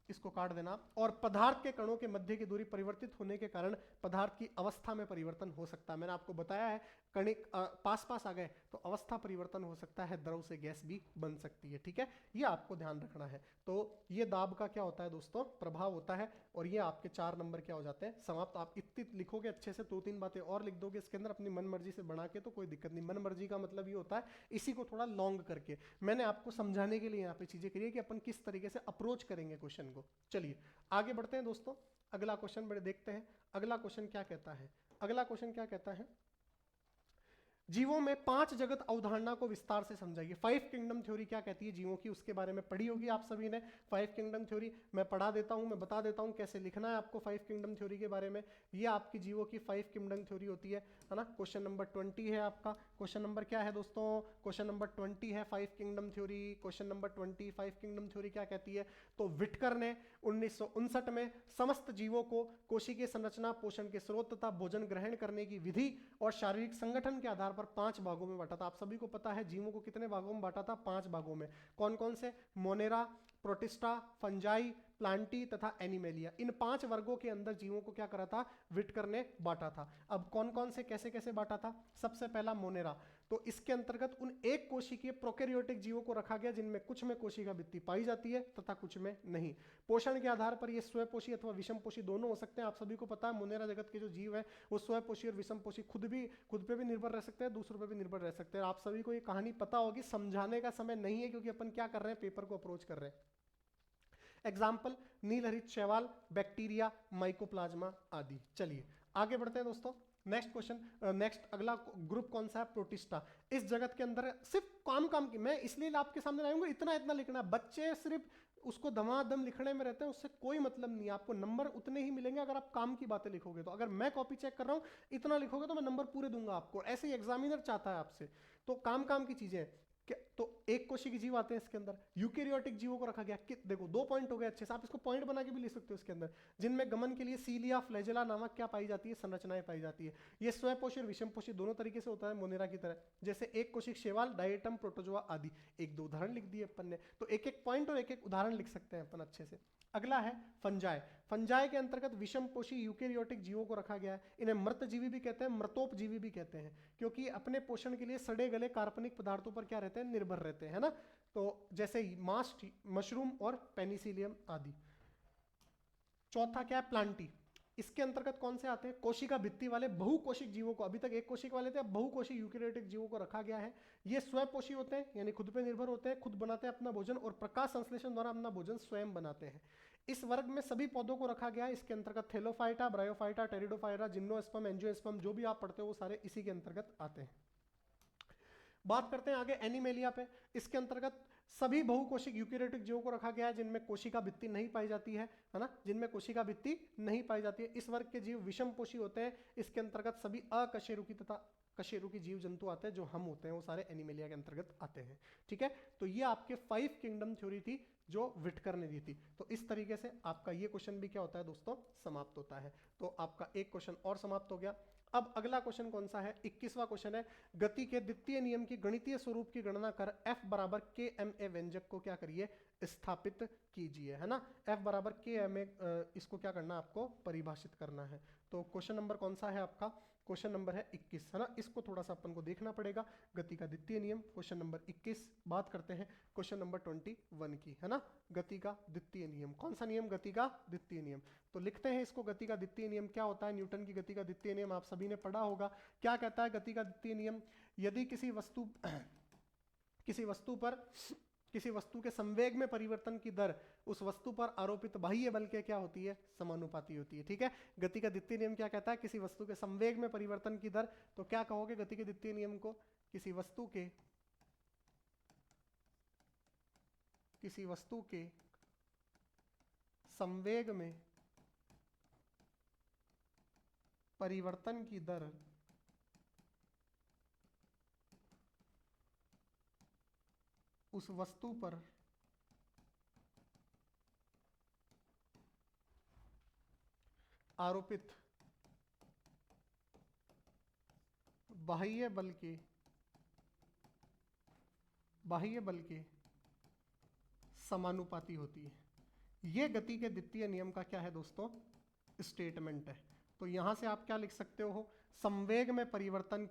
Speaker 1: इसको काट देना, और पदार्थ के कणों के मध्य की दूरी परिवर्तित होने के कारण पदार्थ की अवस्था में परिवर्तन हो सकता है। मैंने आपको बताया है कणिक पास पास आ गए तो अवस्था परिवर्तन हो सकता है, द्रव से गैस भी बन सकती है, ठीक है, ये आपको ध्यान रखना है। तो ये दाब का क्या होता है दोस्तों, प्रभाव होता है, और ये आपके 4 नंबर क्या हो जाते हैं, समाप्त। आप इतनी लिखोगे अच्छे से, 2-3 बातें और लिख दोगे इसके अंदर अपनी मन मर्जी से बना के, तो कोई दिक्कत नहीं। मन मर्जी का मतलब ये होता है इसी को थोड़ा लॉन्ग करके, मैंने आपको समझाने के लिए यहाँ पे चीजें करी है कि अपन किस तरीके से अप्रोच करेंगे क्वेश्चन को। चलिए आगे बढ़ते हैं दोस्तों, अगला क्वेश्चन बड़े देखते हैं। अगला क्वेश्चन क्या कहता है, अगला क्वेश्चन क्या कहता है, जीवों में 5 जगत अवधारणा को विस्तार से समझाइए। 5 किंगडम थ्योरी क्या कहती है जीवों की, उसके बारे में पढ़ी होगी आप सभी ने। 5 किंगडम थ्योरी मैं पढ़ा देता हूं, मैं बता देता हूं कैसे लिखना है आपको 5 किंगडम थ्योरी के बारे में। ये आपकी जीवों की 5 किंगडम थ्योरी होती है ना। क्वेश्चन नंबर 20 है आपका, क्वेश्चन नंबर क्या है दोस्तों, क्वेश्चन नंबर 20 है 5 kingdom theory. Question number 20 5 kingdom theory क्या कहती है, तो विटकर ने 1959 में समस्त जीवों को कोशिकीय संरचना, पोषण के स्रोत तथा भोजन ग्रहण करने की विधि और शारीरिक संगठन के आधार पर 5 भागों में बांटा था। आप सभी को पता है जीवों को कितने भागों में बांटा था, 5 भागों में। कौन कौन से, मोनेरा, प्रोटिस्टा, फंजाई, प्लांटी तथा एनिमेलिया। इन 5 वर्गों के अंदर जीवों को क्या करा था, विटकर ने बांटा था। अब कौन कौन से कैसे कैसे बांटा था, सबसे पहला मोनेरा, तो इसके अंतर्गत उन एक कोशिकीय प्रोकैरियोटिक जीवों को रखा गया जिनमें कुछ में कोशिका भित्ति पाई जाती है तथा कुछ में नहीं। पोषण के आधार पर ये स्वयपोषी अथवा विषमपोषी दोनों हो सकते हैं। आप सभी को पता है मोनेरा जगत के जो जीव है वो स्वयपोषी और विषमपोषी, खुद पे भी निर्भर रह सकते हैं, दूसरों पे भी निर्भर रह सकते हैं। आप सभी को ये कहानी पता होगी, समझाने का समय नहीं है क्योंकि अपन क्या कर रहे हैं, पेपर को अप्रोच कर रहे हैं। एग्जाम्पल, नीलहरित शैवाल, बैक्टीरिया, माइकोप्लाज्मा आदि। चलिए आगे बढ़ते हैं दोस्तों। नेक्स्ट क्वेश्चन, नेक्स्ट अगला ग्रुप कौन सा है, प्रोटिस्टा। इस जगत के अंदर सिर्फ काम की, मैं इसलिए आपके सामने लाऊंगा, इतना इतना लिखना। बच्चे सिर्फ उसको धमाधम लिखने में रहते हैं, उससे कोई मतलब नहीं है, आपको नंबर उतने ही मिलेंगे अगर आप काम की बातें लिखोगे तो। अगर मैं कॉपी चेक कर रहा हूं इतना लिखोगे तो मैं नंबर पूरे दूंगा आपको, ऐसे ही एग्जामिनर चाहता है आपसे। तो काम की चीजें हैं। तो एक कोशिकीय जीव आते हैं इसके अंदर, यूकेरियोटिक जीवों को रखा गया कि देखो 2 पॉइंट हो गए अच्छे से, आप इसको पॉइंट बना के भी लिख सकते हो इसके अंदर, जिनमें गमन के लिए सीलिया, फ्लैजेला नामक क्या पाई जाती है, संरचनाएं पाई जाती है। ये स्वयपोषी और विषमपोषी दोनों तरीके से होता है मोनेरा की तरह, जैसे एक कोशिक शैवाल, डायटम, प्रोटोजोआ आदि। 1-2 उदाहरण लिख दिए अपन ने, तो एक एक पॉइंट और एक एक उदाहरण लिख सकते हैं अपन अच्छे से। अगला है फंजाई। फंजाई के अंतर्गत विषमपोषी यूकेरियोटिक जीवों को रखा गया है। इन्हें मृतजीवी भी कहते हैं, मृतोपजीवी भी कहते हैं, क्योंकि अपने पोषण के लिए सड़े गले कार्बनिक पदार्थों पर क्या रहते हैं, निर्भर रहते हैं ना। तो जैसे मास्ट, मशरूम और पेनिसिलियम आदि। चौथा क्या है, प्लांटी। इसके अंतर्गत कौन से आते हैं, कोशिका भित्ति वाले बहुकोशिक जीवों को, अभी तक एक कोशिक वाले थे, अब बहुकोशिक यूकेरियोटिक जीवों को रखा गया है। ये स्वयपोषी होते हैं, यानी खुद पे निर्भर होते हैं, खुद बनाते हैं अपना भोजन और प्रकाश संश्लेषण द्वारा अपना भोजन स्वयं बनाते हैं। इस वर्ग में सभी पौधों को रखा गया है। इसके अंतर्गत Thallophyta, bryophyta, pteridophyta, gymnosperm, angiosperm, जो भी आप पढ़ते हो वो सारे इसी के अंतर्गत आते हैं। बात करते हैं आगे एनिमेलिया पे। इसके अंतर्गत सभी बहुकोशिक यूकेरियोटिक जीवों को रखा गया है जिनमें कोशिका भित्ति नहीं पाई जाती है ना, जिनमें कोशिका भित्ति नहीं पाई जाती है। इस वर्ग के जीव विषमपोषी होते हैं। इसके अंतर्गत सभी अकशेरुकी तथा कशेरुकी जीव जंतु आते हैं, जो हम होते हैं वो सारे एनिमेलिया के अंतर्गत आते हैं, ठीक है। तो ये आपके 5 किंगडम थ्योरी थी जो विटकर ने दी थी। तो इस तरीके से आपका ये क्वेश्चन भी क्या होता है दोस्तों, समाप्त होता है। तो आपका एक क्वेश्चन और समाप्त हो गया। अब अगला क्वेश्चन कौन सा है, 21वां क्वेश्चन है, गति के द्वितीय नियम की गणितीय स्वरूप की गणना कर F बराबर KMA व्यंजक को क्या करिए, स्थापित कीजिए, है ना। F बराबर के एम ए, इसको क्या करना है आपको परिभाषित करना है। तो क्वेश्चन नंबर कौन सा है आपका, क्वेश्चन नंबर है 21, है ना। इसको थोड़ा सा अपन को देखना पड़ेगा, गति का द्वितीय नियम क्वेश्चन नंबर 21। बात करते हैं क्वेश्चन नंबर 21 की, है ना। गति का द्वितीय नियम, कौन सा नियम, गति का द्वितीय नियम। तो लिखते हैं इसको, गति का द्वितीय नियम क्या होता है, न्यूटन की गति का द्वितीय नियम आप सभी ने पढ़ा होगा। क्या कहता है गति का द्वितीय नियम, यदि किसी वस्तु के संवेग में परिवर्तन की दर उस वस्तु पर आरोपित बाह्य बल के क्या होती है, समानुपाती होती है, ठीक है। गति का द्वितीय नियम क्या कहता है, किसी वस्तु के संवेग में परिवर्तन की दर, तो क्या कहोगे गति के द्वितीय नियम को, किसी वस्तु के संवेग में परिवर्तन की दर उस वस्तु पर आरोपित बाह्य बल के समानुपाती होती है। यह गति के द्वितीय नियम का क्या है दोस्तों, स्टेटमेंट है। तो यहां से आप क्या लिख सकते हो, संवेग में परिवर्तन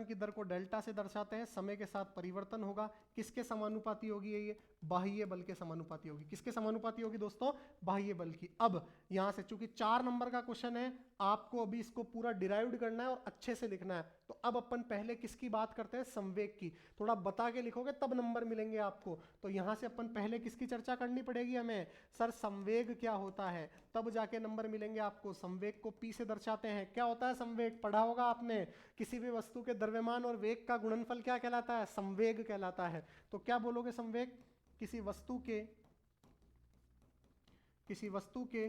Speaker 1: की दर को डेल्टा से दर्शाते हैं, समय के साथ परिवर्तन होगा, किसके समानुपाती होगी ये, बाह्य बल के समानुपाती होगी। किसके समानुपाती होगी दोस्तों, बाह्य बल की। अब यहां से चूंकि 4 नंबर का क्वेश्चन है, आपको अभी इसको पूरा डिराइव्ड करना है और अच्छे से लिखना है। तो अब अपन पहले किसकी बात करते हैं, संवेग की। थोड़ा बता के लिखोगे तब नंबर मिलेंगे आपको। तो यहां से अपन पहले किसकी चर्चा करनी पड़ेगी हमें, सर संवेग क्या होता है, तब जाके नंबर मिलेंगे आपको। संवेग को P से दर्शाते हैं। क्या होता है संवेग, पढ़ा होगा आपने, किसी भी वस्तु के द्रव्यमान और वेग का गुणनफल क्या कहलाता है, संवेग कहलाता है। तो क्या बोलोगे संवेग, किसी वस्तु के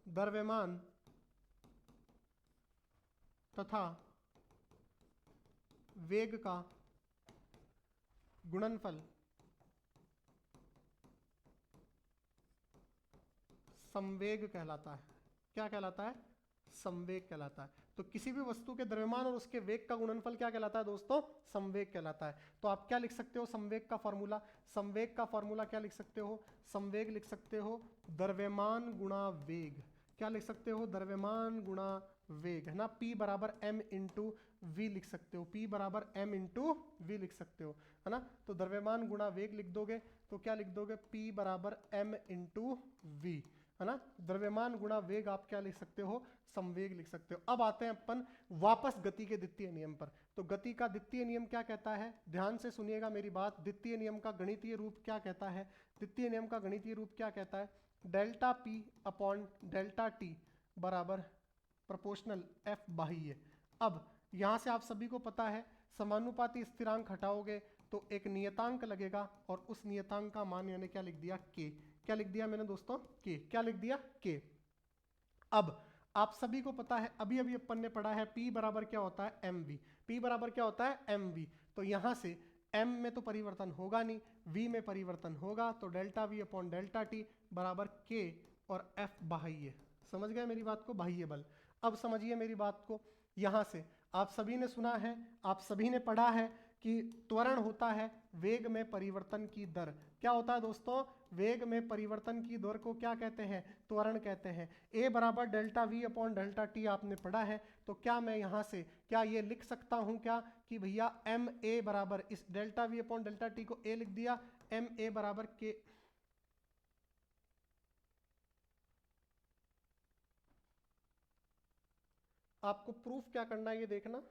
Speaker 1: द्रव्यमान तथा वेग का गुणनफल संवेग कहलाता है। क्या कहलाता है, संवेग कहलाता है। तो किसी भी वस्तु के द्रव्यमान और उसके वेग का गुणनफल क्या कहलाता है दोस्तों, संवेग कहलाता है। तो आप क्या लिख सकते हो, संवेग का फॉर्मूला क्या लिख सकते हो, संवेग लिख सकते हो द्रव्यमान गुणा वेग। क्या लिख सकते हो, द्रव्यमान गुणा वेग, है ना। P बराबर m इंटू वी लिख सकते हो, P बराबर m इंटू वी लिख सकते हो, है ना। तो द्रव्यमान गुणा वेग लिख दोगे तो क्या लिख दोगे, P बराबर m इंटू वी, है ना। द्रव्यमान गुणा वेग आप क्या लिख सकते हो, संवेग लिख सकते हो। अब आते हैं अपन वापस गति के द्वितीय नियम पर। तो गति का द्वितीय नियम क्या कहता है, ध्यान से सुनिएगा मेरी बात। द्वितीय नियम का गणितीय रूप क्या कहता है, द्वितीय नियम का गणितीय रूप क्या कहता है, delta P upon delta T बराबर प्रोपोर्शनल F बाह्य। अब यहां से आप सभी को पता है, समानुपाती स्थिरांक हटाओगे तो एक नियतांक लगेगा, और उस नियतांक का मान मैंने क्या लिख दिया, K। क्या लिख दिया मैंने दोस्तों, K। क्या लिख दिया, K। अब आप सभी को पता है, अभी अभी अपन ने पढ़ा है, P बराबर क्या होता है, mv। P बराबर क्या होता है, mv। तो यहां से m में तो परिवर्तन होगा नहीं, v में परिवर्तन होगा, तो delta v upon delta t बराबर k और f बाह्य। समझ गए मेरी बात को, बाह्य बल। अब समझिए मेरी बात को, यहां से आप सभी ने सुना है, आप सभी ने पढ़ा है कि त्वरण होता है वेग में परिवर्तन की दर। क्या होता है दोस्तों, वेग में परिवर्तन की दर को क्या कहते हैं, त्वरण कहते हैं। a बराबर delta we upon delta T आपने पढ़ा है। तो क्या मैं यहाँ से क्या ये लिख सकता हूँ क्या कि भैया एम ए बराबर, इस delta we upon delta T को a लिख दिया, एम ए बराबर के, आपको प्रूफ क्या करना है ये देखना,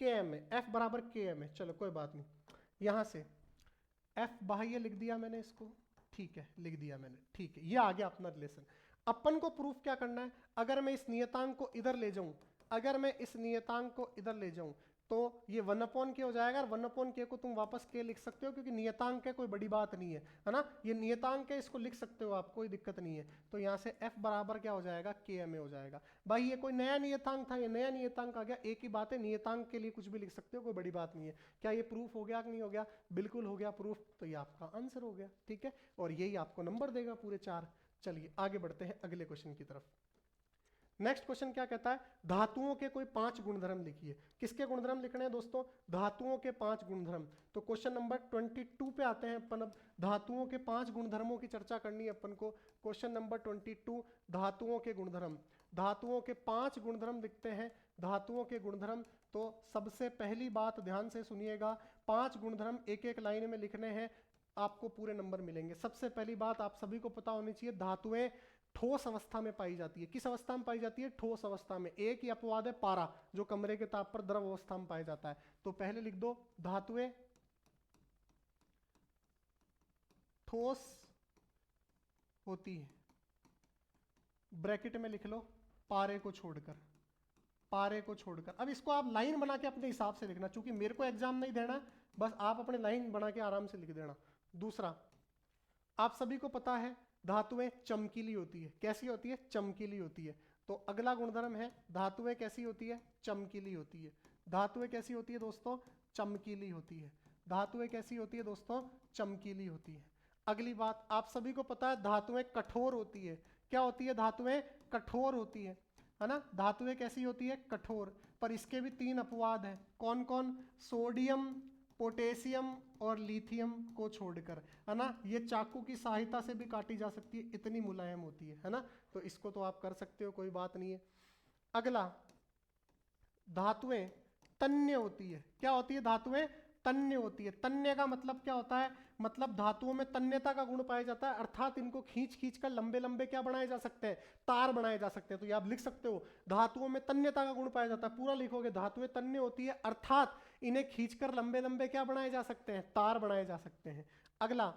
Speaker 1: के एम है, एफ बराबर के एम है। चलो कोई बात नहीं, यहां से एफ बाह्य लिख दिया मैंने इसको, ठीक है, लिख दिया मैंने, ठीक है, ये आ गया अपना रिलेशन। अपन को प्रूफ क्या करना है, अगर मैं इस नियतांक को इधर ले जाऊं, तो ये 1/k हो जाएगा, और 1/k को तुम वापस k लिख सकते हो, क्योंकि नियतांक है, कोई बड़ी बात नहीं है ना। ये नियतांक है, इसको लिख सकते हो आप, कोई दिक्कत नहीं है। तो यहाँ से f बराबर क्या हो जाएगा, kma हो जाएगा। भाई ये कोई नया नियतांक था, ये नया नियतांक आ गया, एक ही बात है, नियतांक के लिए कुछ भी लिख सकते हो, कोई बड़ी बात नहीं है। क्या ये प्रूफ हो गया कि नहीं हो गया, बिल्कुल हो गया प्रूफ। तो ये आपका आंसर हो गया, ठीक है, और यही आपको नंबर देगा पूरे 4। चलिए आगे बढ़ते हैं अगले क्वेश्चन की तरफ। नेक्स्ट क्वेश्चन क्या कहता है, धातुओं के कोई 5 गुणधर्म लिखिए। किसके गुणधर्म लिखने हैं दोस्तों, धातुओं के 5 गुणधर्म। तो क्वेश्चन नंबर 22 पे आते हैं अपन। अब धातुओं के 5 गुणधर्मों की चर्चा करनी है अपन को। क्वेश्चन नंबर 22, धातुओं के गुणधर्म। धातुओं के 5 गुणधर्म लिखते हैं, धातुओं के गुणधर्म। तो सबसे पहली बात ध्यान से सुनिएगा, 5 गुणधर्म एक एक लाइन में लिखने हैं, आपको पूरे नंबर मिलेंगे। सबसे पहली बात आप सभी को पता होनी चाहिए, धातुएं ठोस अवस्था में पाई जाती है। किस अवस्था में पाई जाती है, ठोस अवस्था में। एक ही अपवाद है पारा, जो कमरे के ताप पर द्रव अवस्था में पाया जाता है। तो पहले लिख दो, धातुएं ठोस होती है, ब्रैकेट में लिख लो पारे को छोड़कर, पारे को छोड़कर। अब इसको आप लाइन बना के अपने हिसाब से लिखना, चूंकि मेरे को एग्जाम नहीं देना, बस आप अपने लाइन बना के आराम से लिख देना। दूसरा, आप सभी को पता है धातुएं चमकीली होती है। कैसी होती है, चमकीली होती है। तो अगला गुणधर्म है, धातुएं कैसी होती है, चमकीली होती है। धातुएं कैसी होती है दोस्तों, चमकीली होती है। धातुएं कैसी होती है दोस्तों, चमकीली होती है। अगली बात, आप सभी को पता है धातुएं कठोर होती है। क्या होती है, धातुएं कठोर होती है ना। धातुएं कैसी होती है, कठोर। पर इसके भी 3 अपवाद हैं। कौन कौन, सोडियम, पोटेशियम और लिथियम को छोड़कर, है ना। ये चाकू की सहायता से भी काटी जा सकती है, इतनी मुलायम होती है ना। तो इसको तो आप कर सकते हो, कोई बात नहीं है। अगला, धातुएं तन्य होती है। क्या होती है, धातुएं तन्य होती है। तन्य का मतलब क्या होता है, मतलब धातुओं में तन्यता का गुण पाया जाता है, अर्थात इनको खींच खींच कर लंबे लंबे क्या बनाए जा सकते हैं, तार बनाए जा सकते हैं। तो ये आप लिख सकते हो, धातुओं में तन्यता का गुण पाया जाता है। पूरा लिखोगे, धातुएं तन्य होती है, अर्थात इन्हें खींचकर लंबे लंबे क्या बनाए जा सकते हैं, तार बनाए जा सकते हैं। अगला,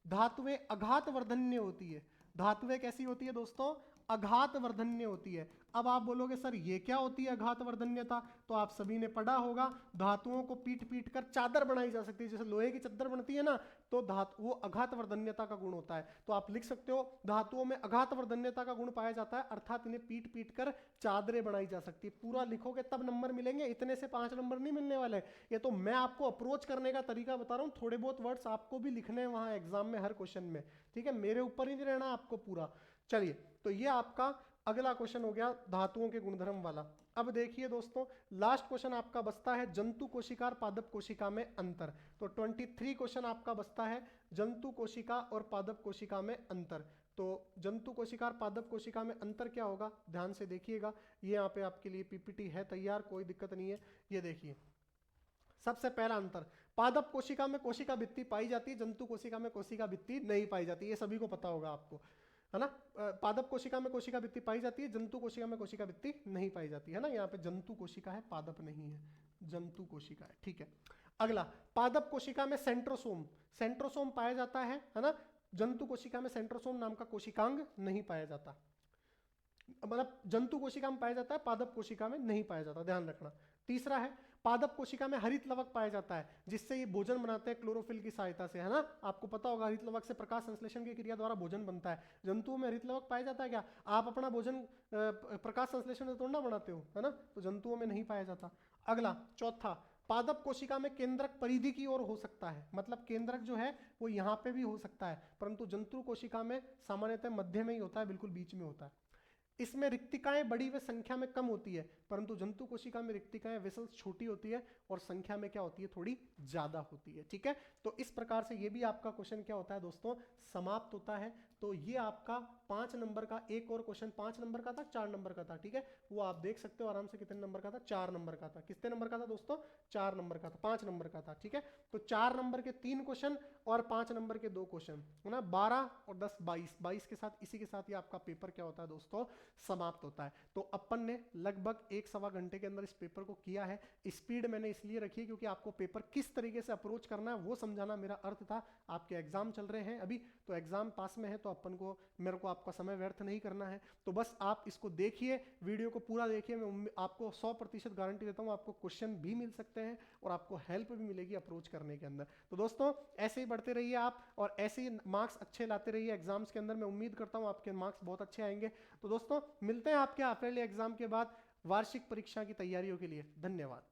Speaker 1: धातुएं अघात वर्धन्य होती है। धातुएं कैसी होती है दोस्तों, अघात वर्धन्य होती है। अब आप बोलोगे सर ये क्या होती है अघात वर्धन्यता, तो आप सभी ने पढ़ा होगा, धातुओं को पीट पीट कर चादर बनाई जा सकती है। जैसे लोहे की चादर बनती है ना, तो धातु वो अघात वर्धन्यता का गुण होता है। तो आप लिख सकते हो, धातुओं में अघात वर्धन्यता का गुण पाया जाता है, अर्थात इन्हें पीट पीट कर चादरें बनाई जा सकती है। पूरा लिखोगे तब नंबर मिलेंगे, इतने से 5 नंबर नहीं मिलने वाले। ये तो मैं आपको अप्रोच करने का तरीका बता रहा हूँ। थोड़े बहुत वर्ड्स आपको भी लिखने हैं वहां एग्जाम में, हर क्वेश्चन में, ठीक है। मेरे ऊपर ही नहीं रहना आपको पूरा। चलिए, तो ये आपका अगला क्वेश्चन हो गया धातुओं के गुणधर्म वाला। अब देखिए दोस्तों, लास्ट क्वेश्चन आपका बचता है जंतु कोशिका और पादप कोशिका में अंतर। तो 23 क्वेश्चन आपका बचता है जंतु कोशिका और पादप कोशिका में अंतर। तो जंतु कोशिका और पादप कोशिका में अंतर क्या होगा, ध्यान से देखिएगा। ये यहाँ पे आपके लिए पीपीटी है तैयार, कोई दिक्कत नहीं है। ये देखिए, सबसे पहला अंतर, पादप कोशिका में कोशिका भित्ति पाई जाती है, जंतु कोशिका में कोशिका भित्ति नहीं पाई जाती। ये सभी को पता होगा आपको, है ना। पादप कोशिका में कोशिका भित्ति पाई जाती है, जंतु कोशिका में कोशिका भित्ति नहीं पाई जाती है ना। यहाँ पे जंतु कोशिका है, पादप नहीं है, जंतु कोशिका है, ठीक है। अगला, पादप कोशिका में सेंट्रोसोम, सेंट्रोसोम पाया जाता है ना। जंतु कोशिका में सेंट्रोसोम नाम का कोशिकांग नहीं पाया जाता, मतलब जंतु कोशिका में पाया जाता है, पादप कोशिका में नहीं पाया जाता, ध्यान रखना। तीसरा है, पादप कोशिका में हरित लवक पाया जाता है, जिससे ये भोजन बनाते हैं क्लोरोफिल की सहायता से, है ना। आपको पता होगा हरित लवक से प्रकाश संश्लेषण की क्रिया द्वारा भोजन बनता है। जंतुओं में हरित लवक पाया जाता है क्या, आप अपना भोजन प्रकाश संश्लेषण से थोड़ा ना बनाते हो, है ना। तो जंतुओं में नहीं पाया जाता। अगला, चौथा, पादप कोशिका में केंद्रक परिधि की ओर हो सकता है, मतलब केंद्रक जो है वो यहाँ पे भी हो सकता है, परंतु जंतु कोशिका में सामान्यतः मध्य में ही होता है, बिल्कुल बीच में होता है। इसमें रिक्तिकाएं बड़ी व संख्या में कम होती है, परंतु जंतु कोशिका में रिक्तिकाएं वेसल्स छोटी होती है और संख्या में क्या होती है, थोड़ी ज्यादा होती है, ठीक है। तो इस प्रकार से ये भी आपका क्वेश्चन क्या होता है दोस्तों, समाप्त होता है। तो ये आपका 5 नंबर का एक और क्वेश्चन, 5 नंबर का था, 4 नंबर का था, ठीक है। वो आप देख सकते हो आराम से, कितने नंबर का था, 4 नंबर का था। कितने नंबर का था दोस्तों, 4 नंबर का था, 5 नंबर का था, ठीक है। तो 4 नंबर के 3 क्वेश्चन और 5 नंबर के 2 क्वेश्चन, है ना। 12 और 10 22, 22 के साथ, इसी के साथ ये आपका पेपर क्या होता है दोस्तों, समाप्त होता है। तो अपन ने लगभग 1-1.25 घंटे के अंदर इस पेपर को किया है। स्पीड मैंने इसलिए रखी है क्योंकि आपको पेपर किस तरीके से अप्रोच करना है वो समझाना मेरा अर्थ था। आपके एग्जाम चल रहे हैं अभी, तो एग्जाम पास में है, तो अपन को, मेरे को आपका समय व्यर्थ नहीं करना है। तो बस आप इसको देखिए, वीडियो को पूरा देखिए। मैं आपको 100% गारंटी देता हूँ, आपको क्वेश्चन भी मिल सकते हैं और आपको हेल्प भी मिलेगी अप्रोच करने के अंदर। तो दोस्तों ऐसे ही बढ़ते रहिए आप, और ऐसे ही मार्क्स अच्छे लाते रहिए एग्जाम्स के अंदर। मैं उम्मीद करता हूँ आपके मार्क्स बहुत अच्छे आएंगे। तो दोस्तों मिलते हैं आपके हाफ ईयरली एग्जाम के बाद वार्षिक परीक्षा की तैयारियों के लिए। धन्यवाद।